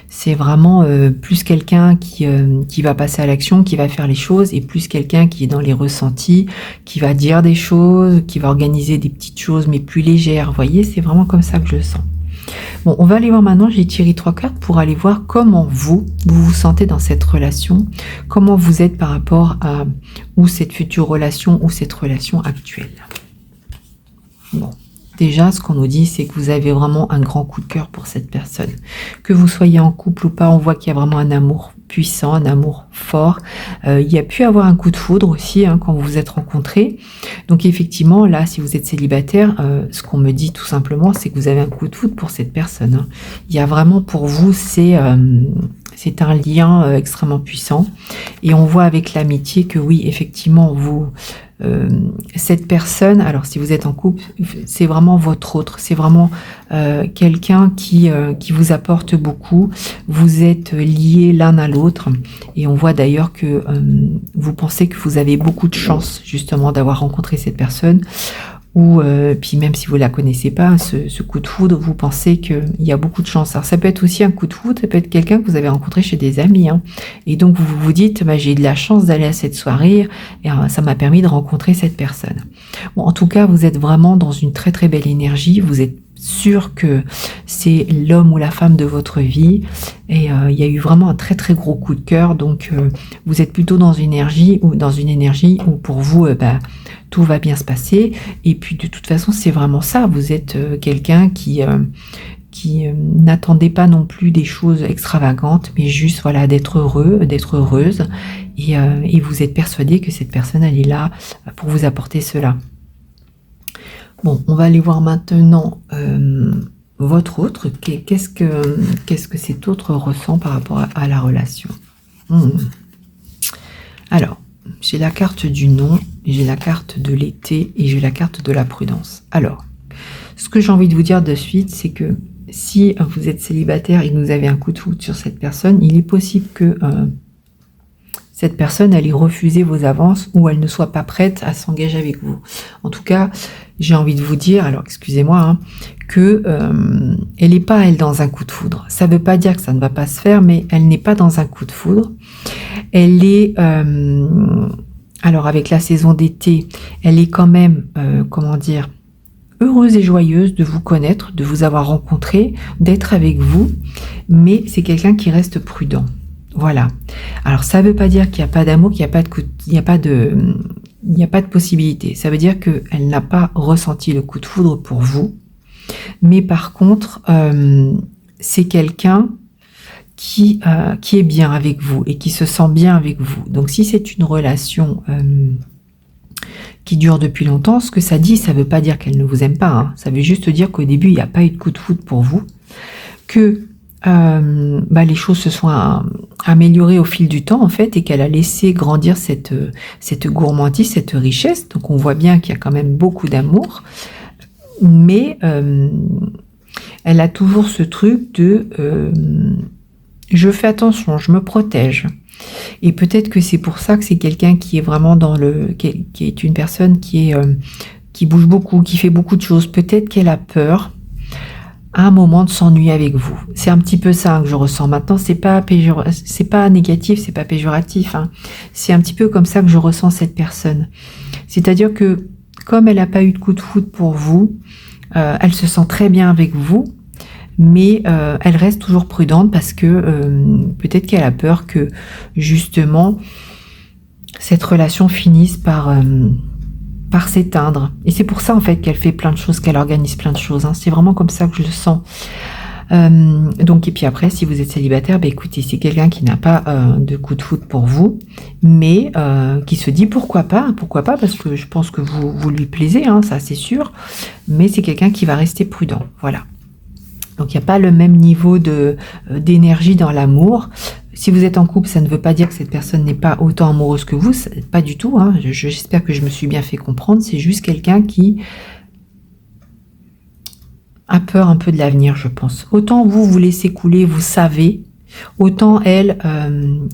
C'est vraiment plus quelqu'un qui va passer à l'action, qui va faire les choses, et plus quelqu'un qui est dans les ressentis, qui va dire des choses, qui va organiser des petites choses, mais plus légères, vous voyez, c'est vraiment comme ça que je le sens. Bon, on va aller voir maintenant, j'ai tiré 3 cartes pour aller voir comment vous vous sentez dans cette relation, comment vous êtes par rapport à ou cette future relation ou cette relation actuelle. Bon, déjà, ce qu'on nous dit, c'est que vous avez vraiment un grand coup de cœur pour cette personne. Que vous soyez en couple ou pas, on voit qu'il y a vraiment un amour puissant, un amour fort. Il y a pu avoir un coup de foudre aussi hein, quand vous vous êtes rencontrés. Donc effectivement, là, si vous êtes célibataire, ce qu'on me dit tout simplement, c'est que vous avez un coup de foudre pour cette personne. Hein. Il y a vraiment pour vous, c'est un lien extrêmement puissant. Et on voit avec l'amitié que oui, effectivement, cette personne, alors si vous êtes en couple, c'est vraiment votre autre, c'est vraiment quelqu'un qui vous apporte beaucoup, vous êtes liés l'un à l'autre et on voit d'ailleurs que vous pensez que vous avez beaucoup de chance justement d'avoir rencontré cette personne ou puis même si vous la connaissez pas, ce coup de foudre, vous pensez qu'il y a beaucoup de chance. Alors ça peut être aussi un coup de foudre, ça peut être quelqu'un que vous avez rencontré chez des amis, hein. Et donc vous vous dites, j'ai de la chance d'aller à cette soirée, et ça m'a permis de rencontrer cette personne. Bon, en tout cas, vous êtes vraiment dans une très très belle énergie, sûr que c'est l'homme ou la femme de votre vie et il y a eu vraiment un très très gros coup de cœur, donc vous êtes plutôt dans une énergie où pour vous tout va bien se passer, et puis de toute façon c'est vraiment ça, vous êtes quelqu'un qui n'attendait pas non plus des choses extravagantes, mais juste voilà d'être heureux, d'être heureuse, et vous êtes persuadé que cette personne elle est là pour vous apporter cela. Bon, on va aller voir maintenant votre autre. Qu'est-ce que cet autre ressent par rapport à la relation? Alors, j'ai la carte du non, j'ai la carte de l'été et j'ai la carte de la prudence. Alors, ce que j'ai envie de vous dire de suite, c'est que si vous êtes célibataire et que vous avez un coup de foudre sur cette personne, il est possible que cette personne elle ait refusé vos avances ou elle ne soit pas prête à s'engager avec vous. En tout cas, j'ai envie de vous dire, alors excusez-moi, hein, que elle n'est pas elle dans un coup de foudre. Ça ne veut pas dire que ça ne va pas se faire, mais elle n'est pas dans un coup de foudre. Elle est, alors avec la saison d'été, elle est quand même, comment dire, heureuse et joyeuse de vous connaître, de vous avoir rencontré, d'être avec vous, mais c'est quelqu'un qui reste prudent. Voilà. Alors ça ne veut pas dire qu'il n'y a pas d'amour, qu'il n'y a pas de possibilité. Ça veut dire qu'elle n'a pas ressenti le coup de foudre pour vous, mais par contre, c'est quelqu'un qui est bien avec vous et qui se sent bien avec vous. Donc si c'est une relation qui dure depuis longtemps, ce que ça dit, ça ne veut pas dire qu'elle ne vous aime pas, hein. Ça veut juste dire qu'au début, il n'y a pas eu de coup de foudre pour vous, que les choses se sont améliorées au fil du temps en fait, et qu'elle a laissé grandir cette gourmandise, cette richesse. Donc on voit bien qu'il y a quand même beaucoup d'amour, mais elle a toujours ce truc de je fais attention, je me protège. Et peut-être que c'est pour ça que c'est quelqu'un qui est vraiment qui est une personne qui bouge beaucoup, qui fait beaucoup de choses. Peut-être qu'elle a peur à un moment de s'ennuyer avec vous. C'est un petit peu ça que je ressens. Maintenant, c'est pas négatif, c'est pas péjoratif, hein. C'est un petit peu comme ça que je ressens cette personne. C'est-à-dire que comme elle n'a pas eu de coup de foudre pour vous, elle se sent très bien avec vous, mais elle reste toujours prudente parce que peut-être qu'elle a peur que justement cette relation finisse par s'éteindre. Et c'est pour ça en fait qu'elle fait plein de choses, qu'elle organise plein de choses, hein. C'est vraiment comme ça que je le sens. Donc, et puis après, si vous êtes célibataire, écoutez, c'est quelqu'un qui n'a pas de coup de foudre pour vous, mais qui se dit pourquoi pas, parce que je pense que vous lui plaisez, hein, ça c'est sûr, mais c'est quelqu'un qui va rester prudent, voilà. Donc il n'y a pas le même niveau d'énergie dans l'amour. Si vous êtes en couple, ça ne veut pas dire que cette personne n'est pas autant amoureuse que vous, pas du tout, hein. J'espère que je me suis bien fait comprendre, c'est juste quelqu'un qui a peur un peu de l'avenir, je pense. Autant vous laissez couler, vous savez, autant elle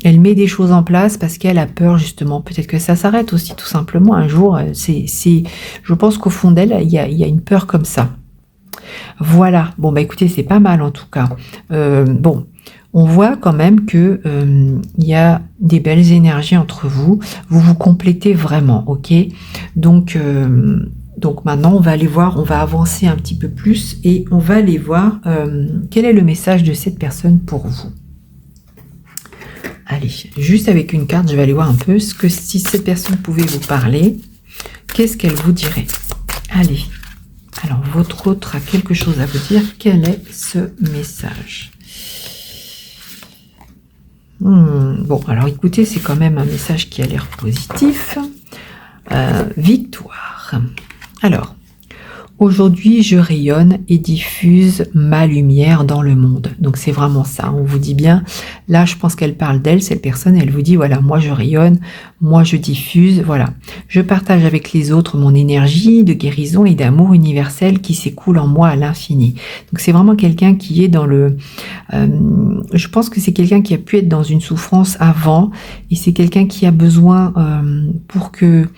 met des choses en place parce qu'elle a peur justement. Peut-être que ça s'arrête aussi tout simplement un jour. Je pense qu'au fond d'elle, il y a une peur comme ça. Voilà, bon écoutez, c'est pas mal en tout cas. Bon, on voit quand même que il y a des belles énergies entre vous. Vous vous complétez vraiment, ok? Donc maintenant, on va aller voir, on va avancer un petit peu plus et on va aller voir quel est le message de cette personne pour vous. Allez, juste avec une carte, je vais aller voir un peu ce que si cette personne pouvait vous parler, qu'est-ce qu'elle vous dirait? Allez. Alors, votre autre a quelque chose à vous dire. Quel est ce message? Bon, alors écoutez, c'est quand même un message qui a l'air positif. Victoire. Alors, aujourd'hui, je rayonne et diffuse ma lumière dans le monde. Donc, c'est vraiment ça. On vous dit bien, là, je pense qu'elle parle d'elle, cette personne. Elle vous dit, voilà, moi, je rayonne, moi, je diffuse, voilà. Je partage avec les autres mon énergie de guérison et d'amour universel qui s'écoule en moi à l'infini. Donc, c'est vraiment quelqu'un qui est dans je pense que c'est quelqu'un qui a pu être dans une souffrance avant. Et c'est quelqu'un qui a besoin, pour que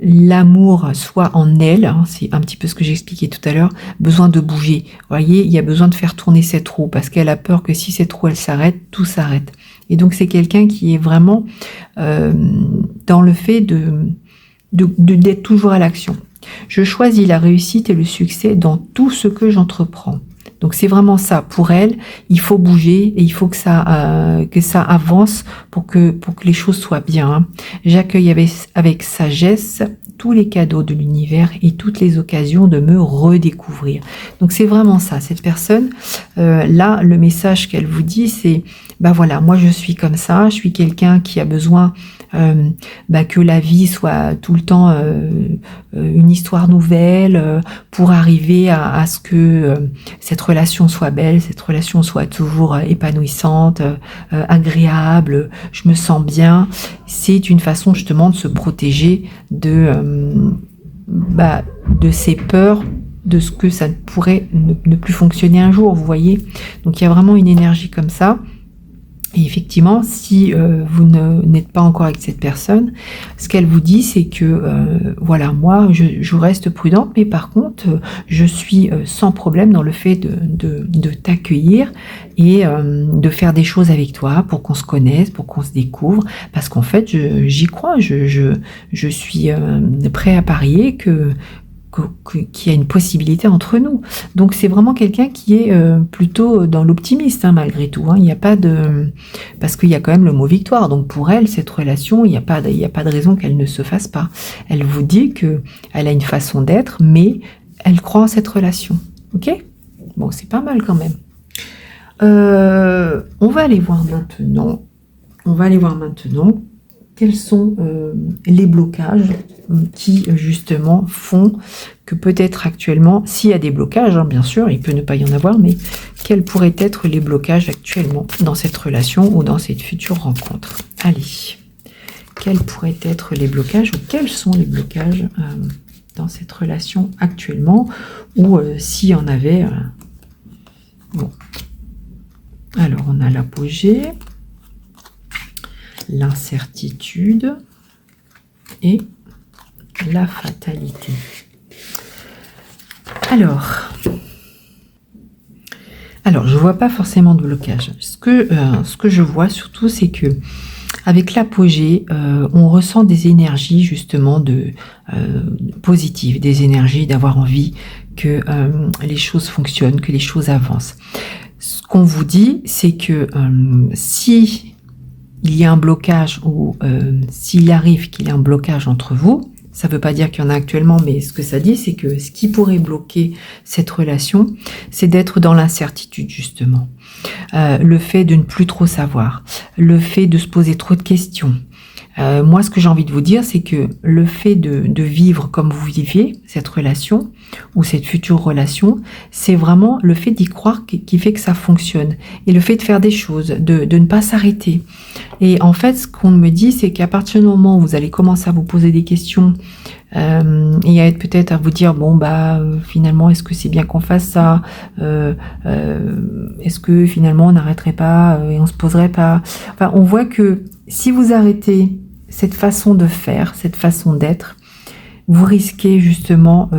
l'amour soit en elle, hein, c'est un petit peu ce que j'expliquais tout à l'heure, besoin de bouger. Vous voyez, il y a besoin de faire tourner cette roue parce qu'elle a peur que si cette roue elle s'arrête, tout s'arrête. Et donc c'est quelqu'un qui est vraiment dans le fait d'être toujours à l'action. Je choisis la réussite et le succès dans tout ce que j'entreprends. Donc c'est vraiment ça. Pour elle, il faut bouger et il faut que ça avance pour que les choses soient bien. Hein. J'accueille avec sagesse tous les cadeaux de l'univers et toutes les occasions de me redécouvrir. Donc c'est vraiment ça. Cette personne, là, le message qu'elle vous dit, c'est bah voilà, moi je suis comme ça, je suis quelqu'un qui a besoin que la vie soit tout le temps une histoire nouvelle pour arriver à ce que cette relation soit belle, cette relation soit toujours épanouissante, agréable, je me sens bien. C'est une façon justement de se protéger de ces peurs, de ce que ça pourrait ne plus fonctionner un jour, vous voyez. Donc il y a vraiment une énergie comme ça. Et effectivement, si vous n'êtes pas encore avec cette personne, ce qu'elle vous dit, c'est que voilà, moi, je reste prudente, mais par contre, je suis sans problème dans le fait de t'accueillir et de faire des choses avec toi pour qu'on se connaisse, pour qu'on se découvre, parce qu'en fait, j'y crois, je suis prêt à parier qu'il y a une possibilité entre nous. Donc c'est vraiment quelqu'un qui est plutôt dans l'optimiste malgré tout. Il n'y a pas de... Parce qu'il y a quand même le mot victoire. Donc pour elle, cette relation, il n'y a pas de raison qu'elle ne se fasse pas. Elle vous dit qu'elle a une façon d'être, mais elle croit en cette relation. Ok ? Bon, c'est pas mal quand même. On va aller voir maintenant. Quels sont les blocages qui justement font que peut-être actuellement, s'il y a des blocages, bien sûr, il peut ne pas y en avoir, mais quels pourraient être les blocages actuellement dans cette relation ou dans cette future rencontre? Allez, quels pourraient être les blocages ou quels sont les blocages dans cette relation actuellement ou s'il y en avait... Bon. Alors, on a l'apogée, l'incertitude et la fatalité. Alors, je vois pas forcément de blocage. Ce que je vois surtout, c'est que avec l'apogée, on ressent des énergies justement positives, des énergies d'avoir envie que les choses fonctionnent, que les choses avancent. Ce qu'on vous dit, c'est que si il y a un blocage ou s'il arrive qu'il y ait un blocage entre vous, ça ne veut pas dire qu'il y en a actuellement, mais ce que ça dit, c'est que ce qui pourrait bloquer cette relation, c'est d'être dans l'incertitude, justement. Le fait de ne plus trop savoir, le fait de se poser trop de questions. Moi, ce que j'ai envie de vous dire, c'est que le fait de vivre comme vous viviez cette relation ou cette future relation, c'est vraiment le fait d'y croire qui fait que ça fonctionne. Et le fait de faire des choses, de ne pas s'arrêter. Et en fait, ce qu'on me dit, c'est qu'à partir du moment où vous allez commencer à vous poser des questions et à être peut-être à vous dire finalement est-ce que c'est bien qu'on fasse ça, est-ce que finalement on n'arrêterait pas et on se poserait pas, enfin on voit que si vous arrêtez cette façon de faire, cette façon d'être, vous risquez justement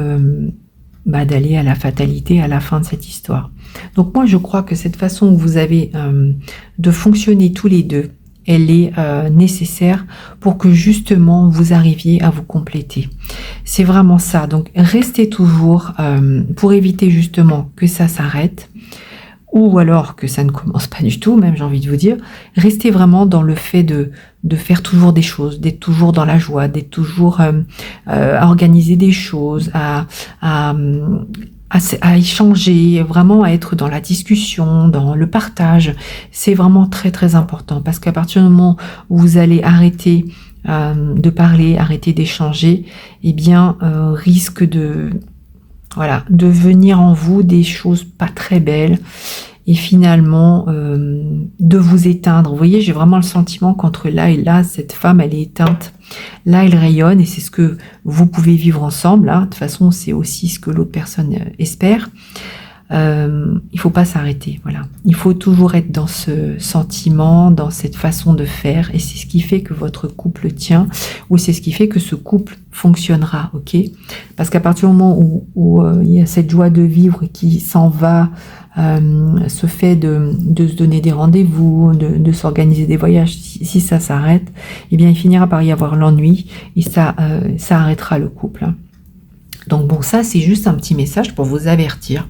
d'aller à la fatalité à la fin de cette histoire. Donc moi je crois que cette façon que vous avez de fonctionner tous les deux, elle est nécessaire pour que justement vous arriviez à vous compléter. C'est vraiment ça. Donc restez toujours pour éviter justement que ça s'arrête ou alors que ça ne commence pas du tout, même j'ai envie de vous dire, restez vraiment dans le fait de faire toujours des choses, d'être toujours dans la joie, d'être toujours à organiser des choses, à échanger, vraiment à être dans la discussion, dans le partage. C'est vraiment très très important parce qu'à partir du moment où vous allez arrêter de parler, arrêter d'échanger, eh bien risque de venir en vous des choses pas très belles et finalement de vous éteindre. Vous voyez, j'ai vraiment le sentiment qu'entre là et là, cette femme, elle est éteinte. Là, elle rayonne et c'est ce que vous pouvez vivre ensemble. De toute façon, c'est aussi ce que l'autre personne espère. Il faut pas s'arrêter. Voilà. Il faut toujours être dans ce sentiment, dans cette façon de faire et c'est ce qui fait que votre couple tient ou c'est ce qui fait que ce couple fonctionnera. Ok ? Parce qu'à partir du moment où il y a cette joie de vivre qui s'en va, ce fait de se donner des rendez-vous, de s'organiser des voyages, si ça s'arrête, eh bien il finira par y avoir l'ennui et ça arrêtera le couple. Donc bon, ça c'est juste un petit message pour vous avertir,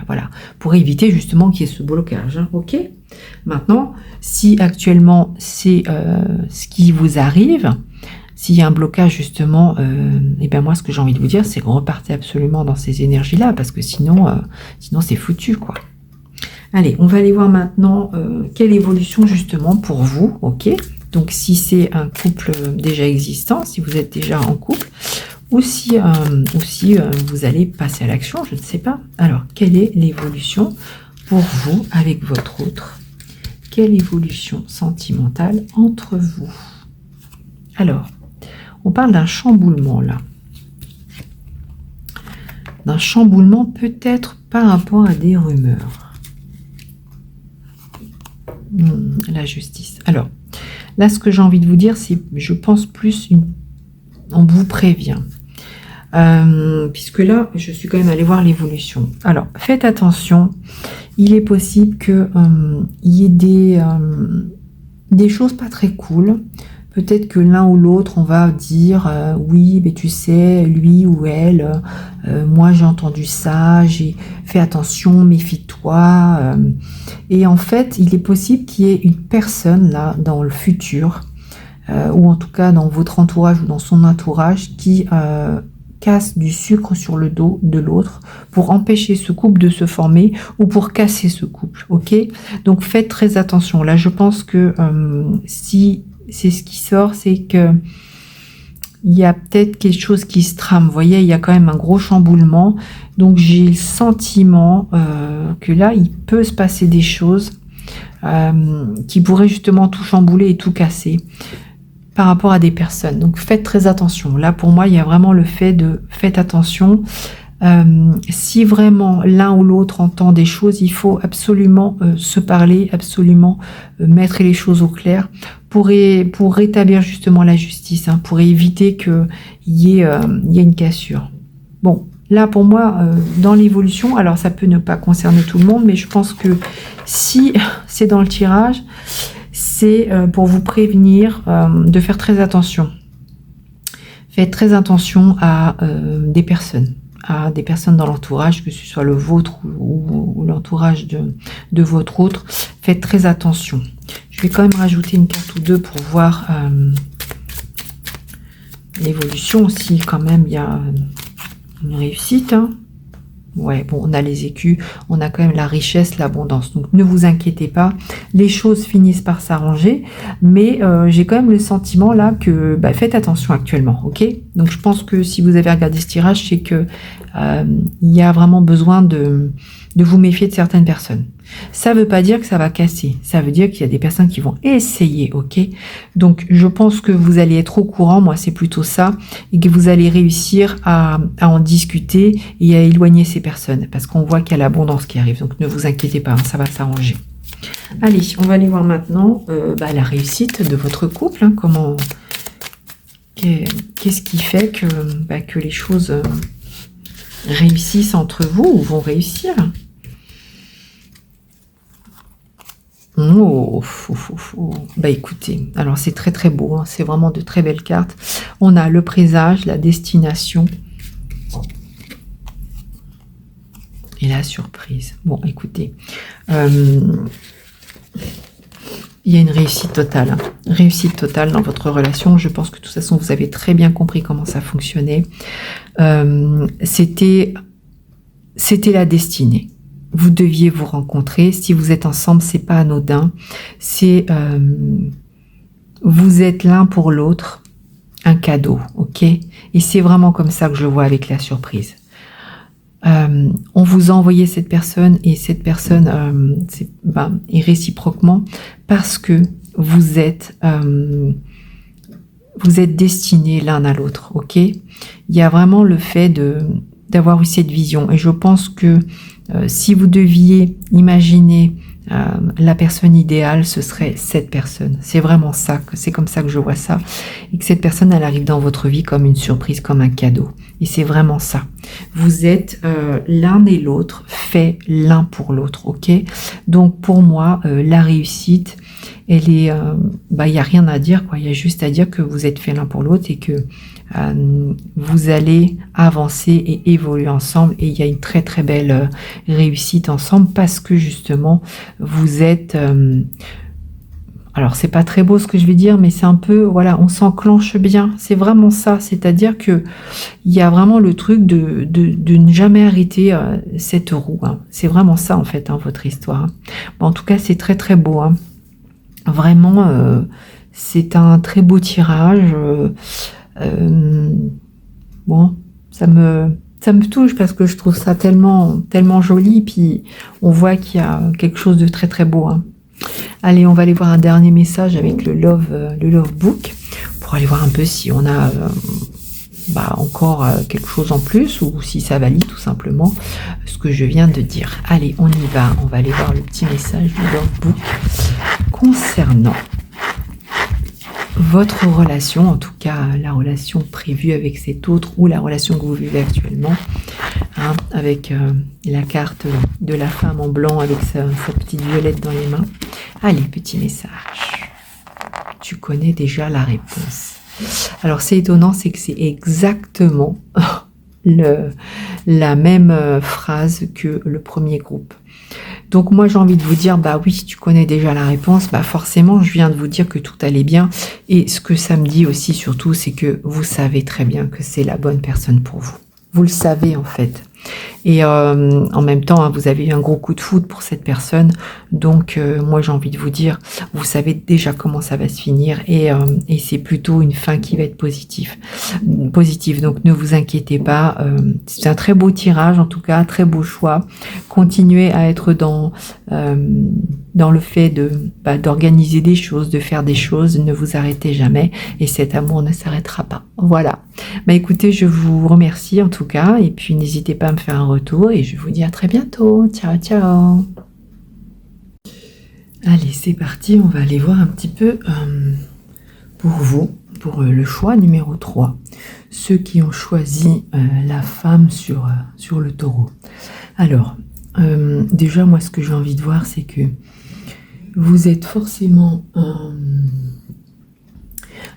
voilà, pour éviter justement qu'il y ait ce blocage, hein, ok? Maintenant, si actuellement c'est ce qui vous arrive, s'il y a un blocage justement, et bien moi ce que j'ai envie de vous dire, c'est que repartez absolument dans ces énergies-là, parce que sinon c'est foutu, quoi. Allez, on va aller voir maintenant quelle évolution justement pour vous, ok? Donc si c'est un couple déjà existant, si vous êtes déjà en couple, ou si vous allez passer à l'action, je ne sais pas. Alors, quelle est l'évolution pour vous avec votre autre? Quelle évolution sentimentale entre vous? Alors, on parle d'un chamboulement là. D'un chamboulement peut-être par rapport à des rumeurs. La justice. Alors, là, ce que j'ai envie de vous dire, c'est, je pense plus, on vous prévient. Puisque là, je suis quand même allée voir l'évolution. Alors, faites attention. Il est possible qu'il y ait des choses pas très cool. Peut-être que l'un ou l'autre, on va dire oui, mais tu sais, lui ou elle, moi j'ai entendu ça, j'ai fait attention, méfie-toi. Et en fait, il est possible qu'il y ait une personne là dans le futur, ou en tout cas dans votre entourage ou dans son entourage, qui casse du sucre sur le dos de l'autre pour empêcher ce couple de se former ou pour casser ce couple, ok? Donc faites très attention. Là, je pense que si c'est ce qui sort, c'est que il y a peut-être quelque chose qui se trame. Vous voyez, il y a quand même un gros chamboulement. Donc j'ai le sentiment que là, il peut se passer des choses qui pourraient justement tout chambouler et tout casser par rapport à des personnes. Donc faites très attention. Là, pour moi, il y a vraiment le fait de faites attention. Si vraiment l'un ou l'autre entend des choses, il faut absolument se parler, absolument mettre les choses au clair pour rétablir justement la justice, hein, pour éviter qu'il y ait une cassure. Bon, là pour moi, dans l'évolution, alors ça peut ne pas concerner tout le monde, mais je pense que si c'est dans le tirage, c'est pour vous prévenir de faire très attention. Faites très attention à des personnes dans l'entourage, que ce soit le vôtre ou l'entourage de votre autre. Faites très attention. Je vais quand même rajouter une carte ou deux pour voir l'évolution, si quand même il y a une réussite, hein. Ouais, bon, on a les écus, on a quand même la richesse, l'abondance. Donc, ne vous inquiétez pas, les choses finissent par s'arranger. Mais j'ai quand même le sentiment là que faites attention actuellement, ok? Donc, je pense que si vous avez regardé ce tirage, c'est que il y a vraiment besoin de vous méfier de certaines personnes. Ça ne veut pas dire que ça va casser. Ça veut dire qu'il y a des personnes qui vont essayer, ok? Donc, je pense que vous allez être au courant, moi c'est plutôt ça, et que vous allez réussir à en discuter et à éloigner ces personnes, parce qu'on voit qu'il y a l'abondance qui arrive. Donc, ne vous inquiétez pas, hein, ça va s'arranger. Allez, on va aller voir maintenant la réussite de votre couple. Hein, qu'est-ce qui fait que les choses réussissent entre vous ou vont réussir? Oh, écoutez, alors c'est très très beau, hein, c'est vraiment de très belles cartes. On a le présage, la destination et la surprise. Bon, écoutez, il y a une réussite totale, hein, réussite totale dans votre relation. Je pense que de toute façon vous avez très bien compris comment ça fonctionnait. C'était la destinée. Vous deviez vous rencontrer. Si vous êtes ensemble, c'est pas anodin. C'est vous êtes l'un pour l'autre un cadeau, ok? Et c'est vraiment comme ça que je le vois avec la surprise. On vous a envoyé cette personne et cette personne est réciproquement parce que vous êtes destinés l'un à l'autre, ok? Il y a vraiment le fait d'avoir eu cette vision et je pense que si vous deviez imaginer la personne idéale, ce serait cette personne. C'est vraiment ça, c'est comme ça que je vois ça. Et que cette personne, elle arrive dans votre vie comme une surprise, comme un cadeau. Et c'est vraiment ça. Vous êtes l'un et l'autre, fait l'un pour l'autre, ok? Donc pour moi, la réussite, elle est... y a rien à dire, quoi. Il y a juste à dire que vous êtes fait l'un pour l'autre et que vous allez avancer et évoluer ensemble, et il y a une très très belle réussite ensemble, parce que justement vous êtes alors c'est pas très beau ce que je vais dire, mais c'est un peu, voilà, on s'enclenche bien, c'est vraiment ça, c'est-à-dire que il y a vraiment le truc de ne jamais arrêter cette roue, hein. C'est vraiment ça en fait, hein, votre histoire, hein. Bon, en tout cas c'est très très beau, hein. Vraiment c'est un très beau tirage. Bon, ça me touche parce que je trouve ça tellement tellement joli, puis on voit qu'il y a quelque chose de très très beau, hein. Allez, on va aller voir un dernier message avec le Love Book, pour aller voir un peu si on a encore quelque chose en plus, ou si ça valide tout simplement ce que je viens de dire. Allez, on y va. On va aller voir le petit message du Love Book concernant votre relation, en tout cas la relation prévue avec cet autre, ou la relation que vous vivez actuellement, hein, avec la carte de la femme en blanc avec sa petite violette dans les mains. Allez, petit message. Tu connais déjà la réponse. Alors c'est étonnant, c'est que c'est exactement la même phrase que le premier groupe. Donc moi j'ai envie de vous dire, bah oui, tu connais déjà la réponse, bah forcément je viens de vous dire que tout allait bien, et ce que ça me dit aussi surtout, c'est que vous savez très bien que c'est la bonne personne pour vous. Vous le savez en fait. Et en même temps, hein, vous avez eu un gros coup de foudre pour cette personne, donc moi j'ai envie de vous dire, vous savez déjà comment ça va se finir, et c'est plutôt une fin qui va être positive. Donc ne vous inquiétez pas, c'est un très beau tirage, en tout cas très beau choix. Continuez à être dans le fait d'organiser des choses, de faire des choses, ne vous arrêtez jamais, et cet amour ne s'arrêtera pas. Voilà. Bah écoutez, je vous remercie en tout cas, et puis n'hésitez pas à me faire un retour, et je vous dis à très bientôt. Ciao, ciao. Allez, c'est parti, on va aller voir un petit peu pour vous, pour le choix numéro 3. Ceux qui ont choisi la femme sur le taureau. Alors, déjà, moi, ce que j'ai envie de voir, c'est que vous êtes forcément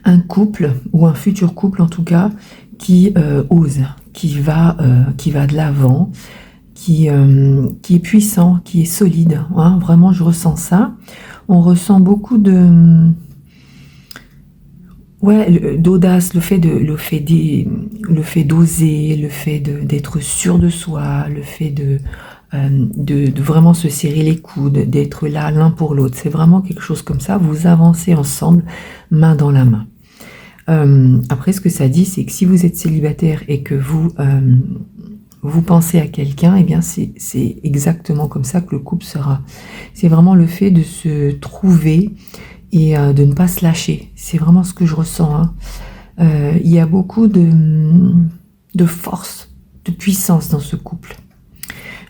un couple, ou un futur couple en tout cas, qui ose, qui va de l'avant, qui est puissant, qui est solide, hein. Vraiment je ressens ça. On ressent beaucoup d'audace, le fait d'oser, le fait d'être sûr de soi, le fait de vraiment se serrer les coudes, d'être là l'un pour l'autre. C'est vraiment quelque chose comme ça. Vous avancez ensemble, main dans la main. Après, ce que ça dit, c'est que si vous êtes célibataire et que vous pensez à quelqu'un, eh bien c'est exactement comme ça que le couple sera. C'est vraiment le fait de se trouver et de ne pas se lâcher. C'est vraiment ce que je ressens, hein. Il y a beaucoup de force, de puissance dans ce couple.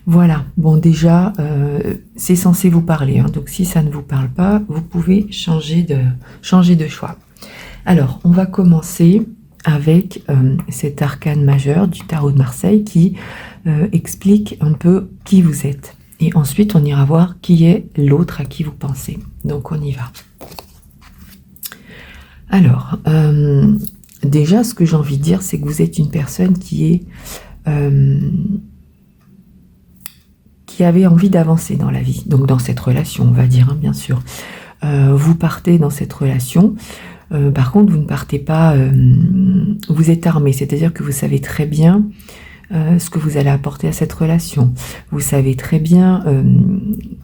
Voilà, bon déjà, c'est censé vous parler, hein. Donc si ça ne vous parle pas, vous pouvez changer de choix. Alors, on va commencer avec cet arcane majeur du tarot de Marseille qui explique un peu qui vous êtes. Et ensuite, on ira voir qui est l'autre à qui vous pensez. Donc, on y va. Alors, déjà, ce que j'ai envie de dire, c'est que vous êtes une personne qui avait envie d'avancer dans la vie. Donc, dans cette relation, on va dire, hein, bien sûr. Vous partez dans cette relation. Par contre, vous ne partez pas, vous êtes armé, c'est-à-dire que vous savez très bien ce que vous allez apporter à cette relation. Vous savez très bien,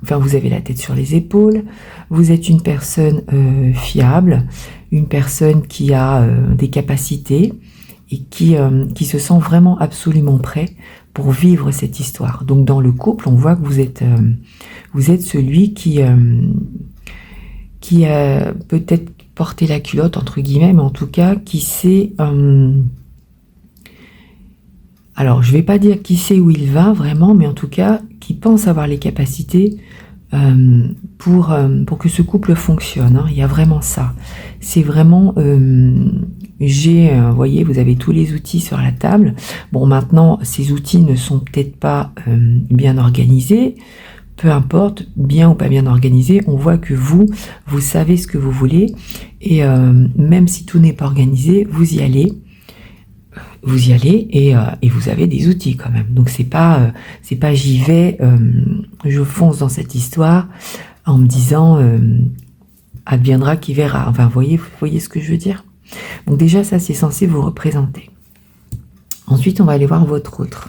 vous avez la tête sur les épaules, vous êtes une personne fiable, une personne qui a des capacités et qui se sent vraiment absolument prêt pour vivre cette histoire. Donc dans le couple, on voit que vous êtes celui qui a peut-être porter la culotte entre guillemets, mais en tout cas qui sait, alors je vais pas dire qui sait où il va vraiment, mais en tout cas qui pense avoir les capacités pour que ce couple fonctionne, hein. Il y a vraiment ça, c'est vraiment vous voyez, vous avez tous les outils sur la table. Bon, maintenant ces outils ne sont peut-être pas bien organisés. Peu importe, bien ou pas bien organisé, on voit que vous savez ce que vous voulez, et même si tout n'est pas organisé, vous y allez, vous y allez et vous avez des outils quand même. Donc c'est pas j'y vais, je fonce dans cette histoire en me disant adviendra qui verra. Enfin, vous voyez ce que je veux dire? Donc déjà, ça, c'est censé vous représenter. Ensuite, on va aller voir votre autre.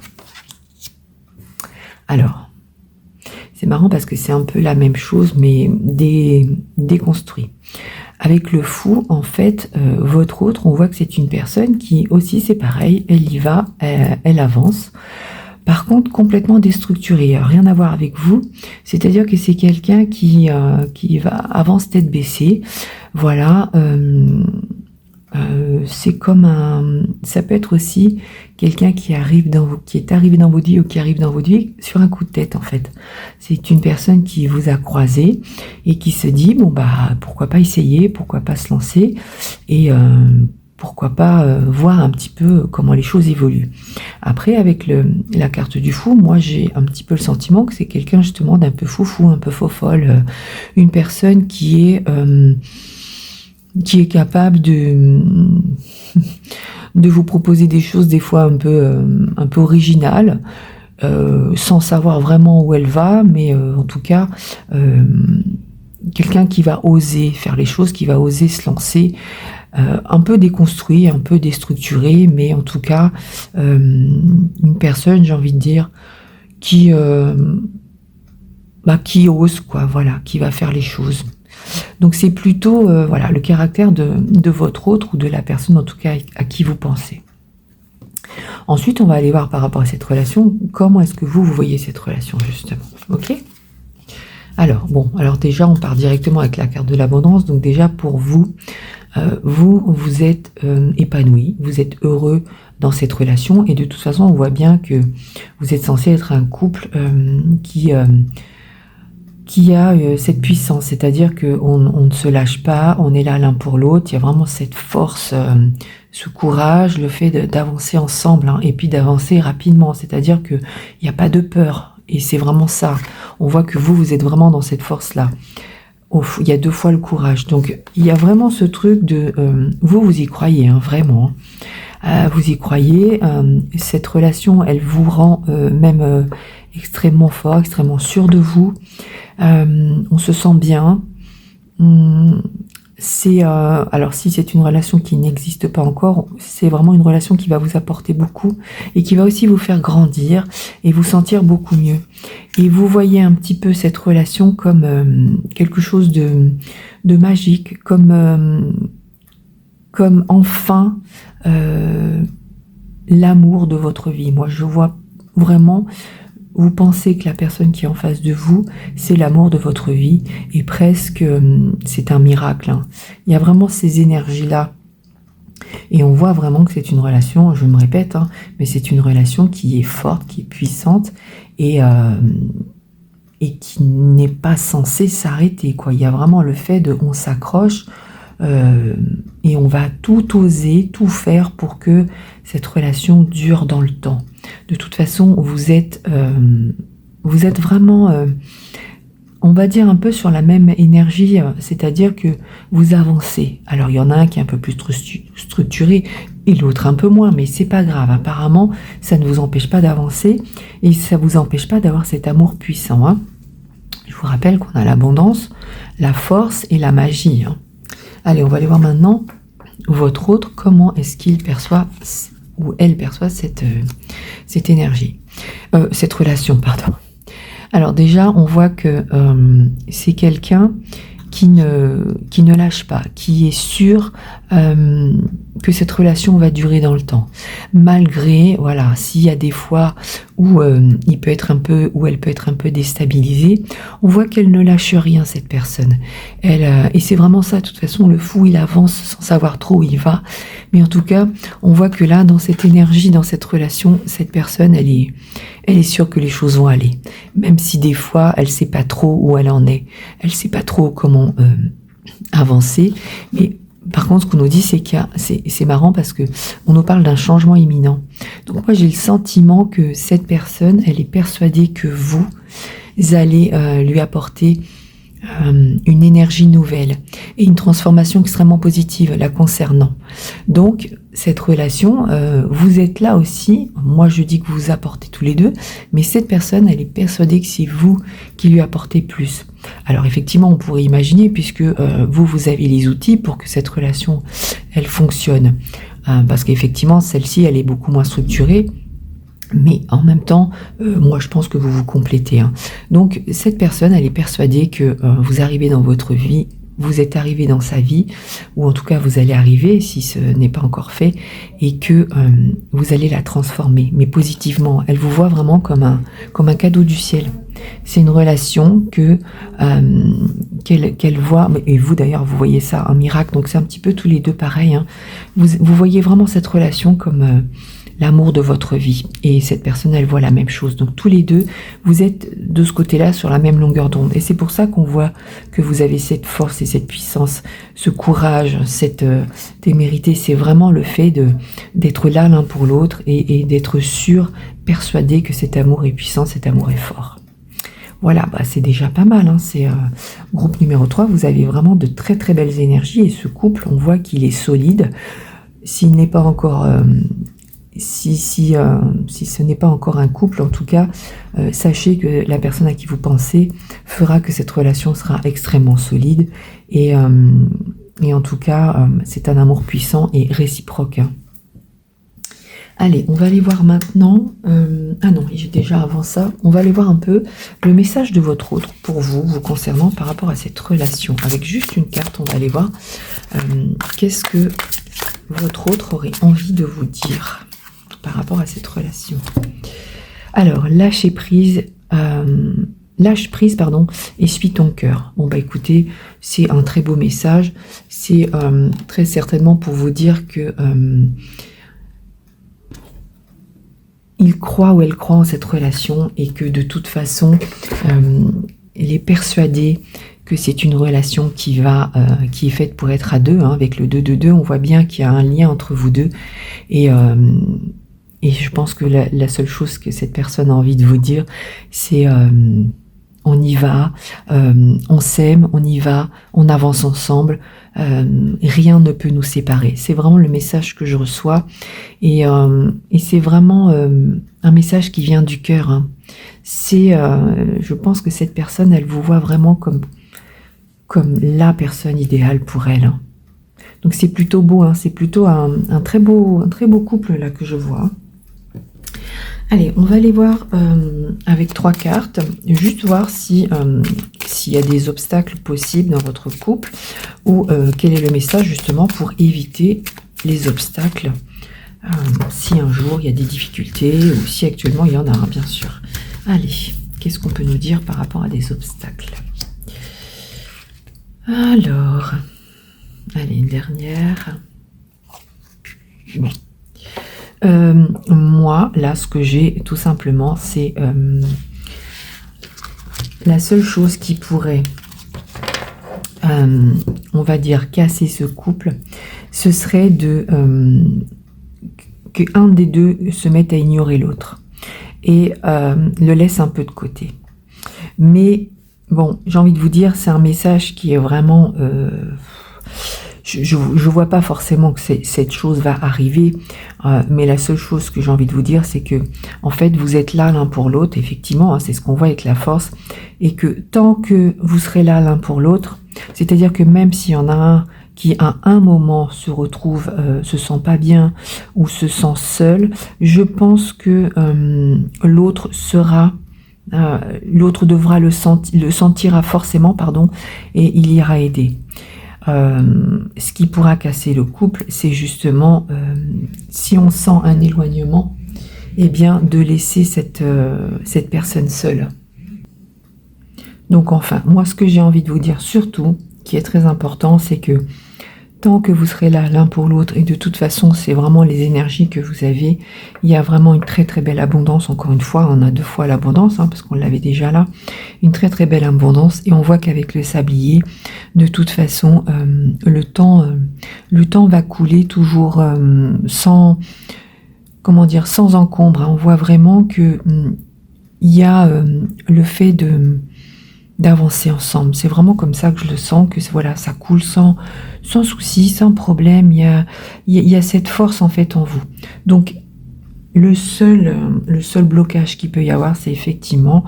Alors, c'est marrant parce que c'est un peu la même chose, mais déconstruit. Avec le fou, en fait, votre autre, on voit que c'est une personne qui aussi, c'est pareil, elle y va, elle avance. Par contre, complètement déstructuré, rien à voir avec vous. C'est-à-dire que c'est quelqu'un qui avance tête baissée. Voilà. C'est comme ça peut être aussi quelqu'un qui est arrivé dans votre vie ou qui arrive dans votre vie sur un coup de tête en fait. C'est une personne qui vous a croisé et qui se dit bon bah pourquoi pas essayer, pourquoi pas se lancer et pourquoi pas voir un petit peu comment les choses évoluent. Après avec la carte du fou, moi j'ai un petit peu le sentiment que c'est quelqu'un justement d'un peu foufou, un peu faux-folle, une personne qui est capable de vous proposer des choses des fois un peu originales, sans savoir vraiment où elle va, mais en tout cas quelqu'un qui va oser faire les choses, qui va oser se lancer, un peu déconstruit, un peu déstructuré, mais en tout cas une personne, j'ai envie de dire, qui ose quoi, voilà, qui va faire les choses. Donc c'est plutôt voilà, le caractère de votre autre ou de la personne en tout cas à qui vous pensez. Ensuite, on va aller voir par rapport à cette relation, comment est-ce que vous voyez cette relation justement. Ok ? Alors déjà on part directement avec la carte de l'abondance. Donc déjà pour vous, vous êtes épanoui, vous êtes heureux dans cette relation et de toute façon on voit bien que vous êtes censé être un couple qui a cette puissance, c'est-à-dire qu'on ne se lâche pas, on est là l'un pour l'autre, il y a vraiment cette force, ce courage, le fait d'avancer ensemble, hein, et puis d'avancer rapidement, c'est-à-dire qu'il n'y a pas de peur, et c'est vraiment ça. On voit que vous êtes vraiment dans cette force-là. Il y a 2 fois le courage, donc il y a vraiment ce truc de... vous y croyez, hein, vraiment. Vous y croyez, cette relation, elle vous rend même extrêmement fort, extrêmement sûr de vous. On se sent bien. Alors si c'est une relation qui n'existe pas encore, c'est vraiment une relation qui va vous apporter beaucoup et qui va aussi vous faire grandir et vous sentir beaucoup mieux. Et vous voyez un petit peu cette relation comme quelque chose de magique, comme enfin l'amour de votre vie. Moi je vois vraiment... Vous pensez que la personne qui est en face de vous, c'est l'amour de votre vie et presque c'est un miracle. Hein. Il y a vraiment ces énergies-là et on voit vraiment que c'est une relation, je me répète, hein, mais c'est une relation qui est forte, qui est puissante et qui n'est pas censée s'arrêter, quoi. Il y a vraiment le fait de on s'accroche et on va tout oser, tout faire pour que cette relation dure dans le temps. De toute façon, vous êtes vraiment, on va dire un peu sur la même énergie, c'est-à-dire que vous avancez. Alors il y en a un qui est un peu plus structuré et l'autre un peu moins, mais c'est pas grave. Apparemment, ça ne vous empêche pas d'avancer et ça vous empêche pas d'avoir cet amour puissant. Hein. Je vous rappelle qu'on a l'abondance, la force et la magie. Hein. Allez, on va aller voir maintenant votre autre, comment est-ce qu'il perçoit ou elle perçoit cette énergie, cette relation, pardon. Alors déjà, on voit que c'est quelqu'un qui ne lâche pas, qui est sûr que cette relation va durer dans le temps. Malgré, voilà, s'il y a des fois où elle peut être un peu déstabilisée, on voit qu'elle ne lâche rien, cette personne. Et c'est vraiment ça, de toute façon, le fou, il avance sans savoir trop où il va. Mais en tout cas, on voit que là, dans cette énergie, dans cette relation, cette personne, elle est sûre que les choses vont aller. Même si des fois, elle sait pas trop où elle en est. Elle sait pas trop comment avancer. Mais par contre, ce qu'on nous dit, c'est marrant parce que on nous parle d'un changement imminent. Donc moi, j'ai le sentiment que cette personne, elle est persuadée que vous allez lui apporter une énergie nouvelle et une transformation extrêmement positive la concernant. Donc, cette relation, vous êtes là aussi, moi je dis que vous vous apportez tous les deux, mais cette personne, elle est persuadée que c'est vous qui lui apportez plus. Alors effectivement, on pourrait imaginer, puisque vous avez les outils pour que cette relation, elle fonctionne. Parce qu'effectivement, celle-ci, elle est beaucoup moins structurée, mais en même temps, moi je pense que vous vous complétez. Hein. Donc cette personne, elle est persuadée que vous arrivez dans votre vie, vous êtes arrivé dans sa vie, ou en tout cas vous allez arriver si ce n'est pas encore fait, et que vous allez la transformer, mais positivement. Elle vous voit vraiment comme un cadeau du ciel. C'est une relation qu'elle voit, et vous d'ailleurs vous voyez ça, un miracle, donc c'est un petit peu tous les deux pareil. Hein. Vous voyez vraiment cette relation comme l'amour de votre vie, et cette personne, elle voit la même chose. Donc tous les deux, vous êtes de ce côté-là sur la même longueur d'onde, et c'est pour ça qu'on voit que vous avez cette force et cette puissance, ce courage, cette témérité. C'est vraiment le fait d'être là l'un pour l'autre, et d'être sûr, persuadé que cet amour est puissant, cet amour est fort. Voilà, c'est déjà pas mal. Hein. C'est groupe numéro 3, vous avez vraiment de très très belles énergies, et ce couple, on voit qu'il est solide. S'il n'est pas encore... Si ce n'est pas encore un couple, en tout cas, sachez que la personne à qui vous pensez fera que cette relation sera extrêmement solide, et en tout cas, c'est un amour puissant et réciproque. Hein. Allez, on va aller voir maintenant, ah non, j'ai déjà avant ça, on va aller voir un peu le message de votre autre pour vous concernant par rapport à cette relation. Avec juste une carte, on va aller voir qu'est-ce que votre autre aurait envie de vous dire par rapport à cette relation. Alors, lâche prise, et suis ton cœur. Bon, écoutez, c'est un très beau message. C'est très certainement pour vous dire que il croit ou elle croit en cette relation, et que de toute façon, elle est persuadée que c'est une relation qui est faite pour être à deux. Hein, avec le 2-2-2, on voit bien qu'il y a un lien entre vous deux, et je pense que la seule chose que cette personne a envie de vous dire, c'est on y va, on s'aime, on y va, on avance ensemble, rien ne peut nous séparer. C'est vraiment le message que je reçois, et c'est vraiment un message qui vient du cœur. Hein. Je pense que cette personne, elle vous voit vraiment comme la personne idéale pour elle. Hein. Donc c'est plutôt beau, hein. C'est plutôt un très beau couple là que je vois. Allez, on va aller voir avec 3 cartes, juste voir s'il y a des obstacles possibles dans votre couple, ou quel est le message justement pour éviter les obstacles, si un jour il y a des difficultés, ou si actuellement il y en a un, bien sûr. Allez, qu'est-ce qu'on peut nous dire par rapport à des obstacles? Alors, allez, une dernière. Bon. Moi, là, ce que j'ai, tout simplement, c'est la seule chose qui pourrait, on va dire, casser ce couple, ce serait qu'un des deux se mette à ignorer l'autre et le laisse un peu de côté. Mais bon, j'ai envie de vous dire, c'est un message qui est vraiment... je vois pas forcément que cette chose va arriver, mais la seule chose que j'ai envie de vous dire, c'est que en fait vous êtes là l'un pour l'autre, effectivement, hein, c'est ce qu'on voit avec la force, et que tant que vous serez là l'un pour l'autre, c'est-à-dire que même s'il y en a un qui à un moment se retrouve, se sent pas bien ou se sent seul, je pense que l'autre devra le sentira forcément, et il ira aider. Ce qui pourra casser le couple, c'est justement si on sent un éloignement, eh bien de laisser cette personne seule. Donc enfin, moi ce que j'ai envie de vous dire surtout, qui est très important, c'est que tant que vous serez là l'un pour l'autre, et de toute façon c'est vraiment les énergies que vous avez, il y a vraiment une très très belle abondance. Encore une fois, on a 2 fois l'abondance, hein, parce qu'on l'avait déjà là, une très très belle abondance, et on voit qu'avec le sablier, de toute façon le temps va couler toujours sans encombre, hein. On voit vraiment que il y a le fait d'avancer ensemble. C'est vraiment comme ça que je le sens, que voilà, ça coule sans souci, sans problème. Il y a cette force en fait en vous. Donc le seul blocage qu'il peut y avoir, c'est effectivement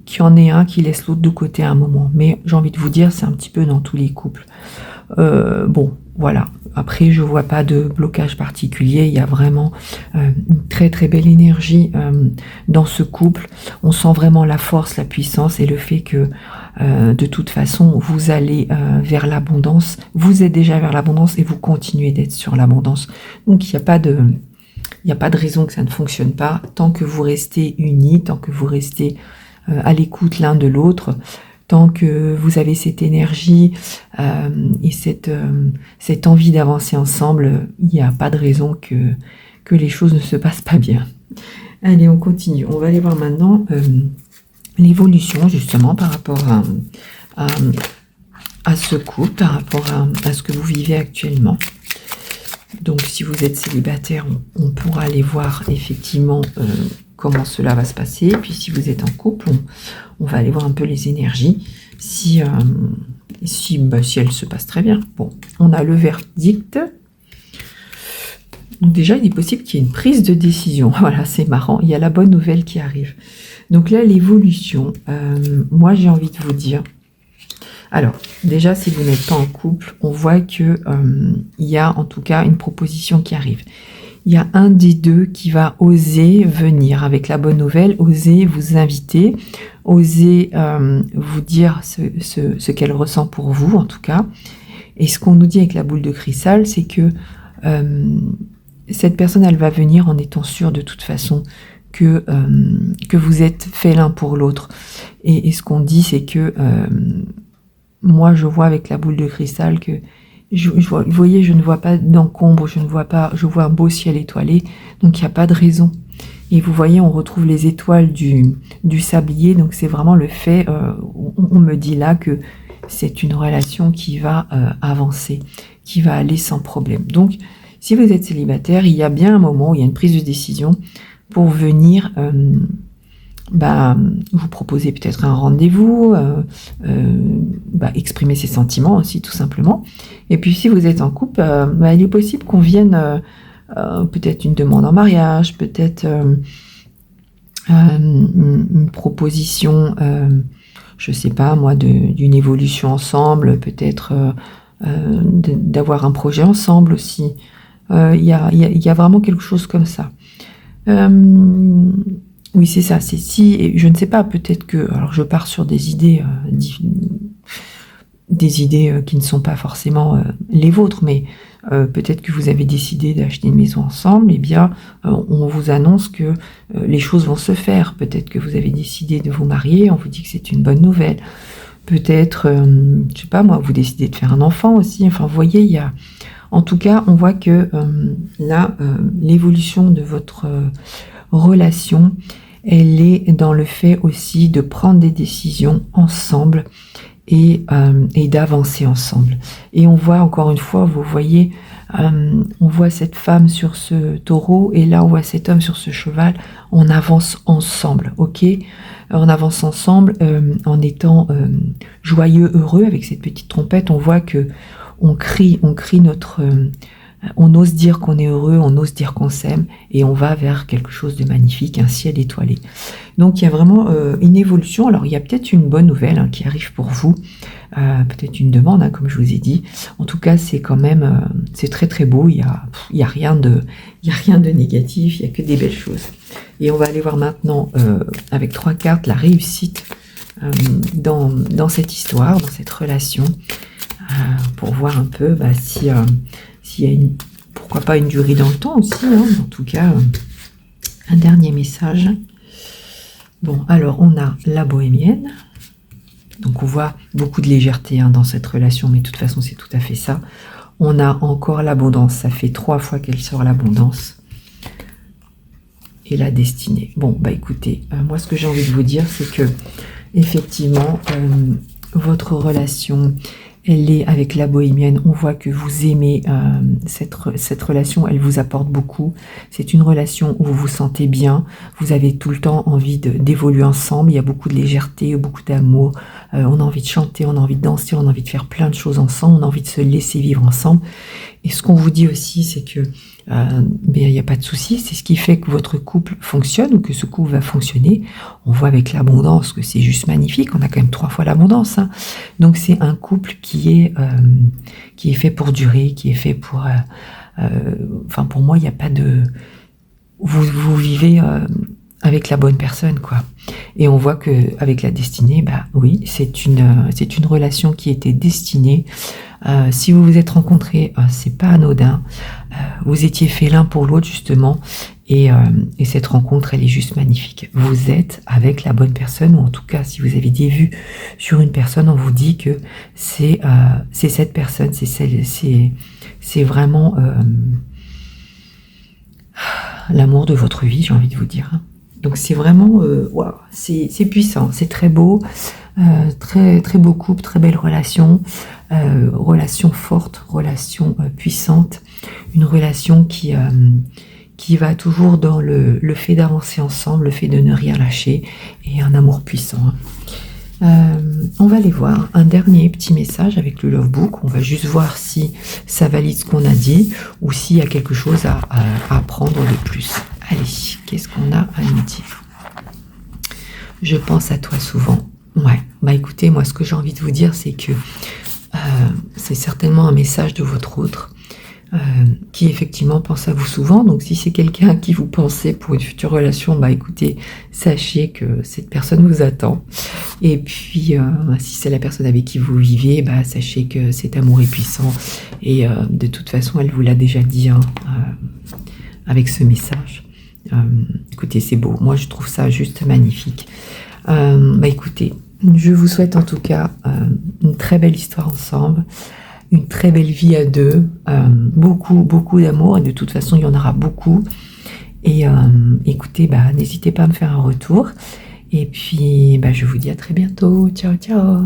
qu'il y en ait un qui laisse l'autre de côté à un moment. Mais j'ai envie de vous dire, c'est un petit peu dans tous les couples. Bon, voilà. Après, je vois pas de blocage particulier. Il y a vraiment une très très belle énergie dans ce couple. On sent vraiment la force, la puissance et le fait que de toute façon, vous allez vers l'abondance. Vous êtes déjà vers l'abondance et vous continuez d'être sur l'abondance. Donc, il n'y a pas de raison que ça ne fonctionne pas tant que vous restez unis, tant que vous restez à l'écoute l'un de l'autre. Tant que vous avez cette énergie et cette envie d'avancer ensemble, il n'y a pas de raison que les choses ne se passent pas bien. Allez, on continue. On va aller voir maintenant l'évolution justement par rapport à ce couple, par rapport à ce que vous vivez actuellement. Donc si vous êtes célibataire, on pourra aller voir effectivement comment cela va se passer. Et puis si vous êtes en couple, on va aller voir un peu les énergies, si elles se passent très bien. Bon, on a le verdict. Donc déjà, il est possible qu'il y ait une prise de décision. Voilà, c'est marrant. Il y a la bonne nouvelle qui arrive. Donc là, l'évolution, moi j'ai envie de vous dire, alors déjà si vous n'êtes pas en couple, on voit que il y a en tout cas une proposition qui arrive. Il y a un des deux qui va oser venir avec la bonne nouvelle, oser vous inviter, oser vous dire ce qu'elle ressent pour vous en tout cas. Et ce qu'on nous dit avec la boule de cristal, c'est que cette personne, elle va venir en étant sûre de toute façon que vous êtes faits l'un pour l'autre. Et ce qu'on dit, c'est que moi, je vois avec la boule de cristal que vous voyez, je ne vois pas d'encombre, je vois un beau ciel étoilé, donc il n'y a pas de raison. Et vous voyez, on retrouve les étoiles du sablier, donc c'est vraiment le fait, on me dit là que c'est une relation qui va avancer, qui va aller sans problème. Donc, si vous êtes célibataire, il y a bien un moment où il y a une prise de décision pour venir vous proposer peut-être un rendez-vous, exprimer ses sentiments aussi tout simplement. Et puis si vous êtes en couple, il est possible qu'on vienne peut-être une demande en mariage, peut-être une proposition, je sais pas moi, d'une évolution ensemble, peut-être d'avoir un projet ensemble aussi. Il y a vraiment quelque chose comme ça. Oui, c'est ça. C'est si, et je ne sais pas, peut-être que, alors je pars sur des idées qui ne sont pas forcément les vôtres, mais peut-être que vous avez décidé d'acheter une maison ensemble, eh bien, on vous annonce que les choses vont se faire. Peut-être que vous avez décidé de vous marier, on vous dit que c'est une bonne nouvelle. Peut-être, je sais pas moi, vous décidez de faire un enfant aussi. Enfin, vous voyez, il y a... En tout cas, on voit que là, l'évolution de votre relation, elle est dans le fait aussi de prendre des décisions ensemble et d'avancer ensemble. Et on voit encore une fois, vous voyez, on voit cette femme sur ce taureau et là on voit cet homme sur ce cheval. On avance ensemble, ok? On avance ensemble en étant joyeux, heureux avec cette petite trompette. On voit que on crie notre... on ose dire qu'on est heureux, on ose dire qu'on s'aime, et on va vers quelque chose de magnifique, un ciel étoilé. Donc il y a vraiment une évolution. Alors il y a peut-être une bonne nouvelle qui arrive pour vous, peut-être une demande, comme je vous ai dit. En tout cas, c'est quand même, c'est très très beau. Il y a rien de négatif, il y a que des belles choses. Et on va aller voir maintenant avec 3 cartes la réussite dans cette histoire, dans cette relation, pour voir un peu s'il y a pourquoi pas une durée dans le temps aussi, en tout cas, un dernier message. Bon, alors on a la bohémienne, donc on voit beaucoup de légèreté dans cette relation, mais de toute façon c'est tout à fait ça. On a encore l'abondance, ça fait 3 fois qu'elle sort l'abondance. Et la destinée. Bon, écoutez, moi ce que j'ai envie de vous dire, c'est que effectivement, votre relation, elle est avec la bohémienne. On voit que vous aimez cette relation, elle vous apporte beaucoup. C'est une relation où vous vous sentez bien, vous avez tout le temps envie d'évoluer ensemble. Il y a beaucoup de légèreté, beaucoup d'amour. On a envie de chanter, on a envie de danser, on a envie de faire plein de choses ensemble, on a envie de se laisser vivre ensemble. Et ce qu'on vous dit aussi, c'est que il n'y a pas de souci, c'est ce qui fait que votre couple fonctionne ou que ce couple va fonctionner. On voit avec l'abondance que c'est juste magnifique, on a quand même 3 fois l'abondance. Hein. Donc c'est un couple qui est fait pour durer, qui est fait pour... Enfin pour moi, il n'y a pas de... Vous vivez avec la bonne personne, quoi. Et on voit que avec la destinée, bah oui, c'est une relation qui était destinée. Si vous vous êtes rencontrés, c'est pas anodin. Vous étiez faits l'un pour l'autre justement, et cette rencontre, elle est juste magnifique. Vous êtes avec la bonne personne, ou en tout cas, si vous avez des vues sur une personne, on vous dit que c'est cette personne, c'est vraiment l'amour de votre vie, j'ai envie de vous dire. Hein. Donc c'est vraiment, wow, c'est puissant, c'est très beau, très très beau couple, très belle relation, relation forte, relation puissante, une relation qui va toujours dans le fait d'avancer ensemble, le fait de ne rien lâcher et un amour puissant. On va aller voir un dernier petit message avec le Love Book. On va juste voir si ça valide ce qu'on a dit ou s'il y a quelque chose à apprendre de plus. Allez, qu'est-ce qu'on a à nous dire? Je pense à toi souvent. Ouais, bah écoutez, moi ce que j'ai envie de vous dire, c'est que c'est certainement un message de votre autre qui effectivement pense à vous souvent. Donc si c'est quelqu'un qui vous pensait pour une future relation, bah écoutez, sachez que cette personne vous attend. Et puis si c'est la personne avec qui vous vivez, bah sachez que cet amour est puissant. Et de toute façon, elle vous l'a déjà dit hein, avec ce message. Écoutez, c'est beau. Moi, je trouve ça juste magnifique. Bah écoutez, je vous souhaite en tout cas une très belle histoire ensemble, une très belle vie à deux, beaucoup d'amour, et de toute façon, il y en aura beaucoup. Et écoutez, bah, n'hésitez pas à me faire un retour. Et puis, bah, je vous dis à très bientôt. Ciao, ciao.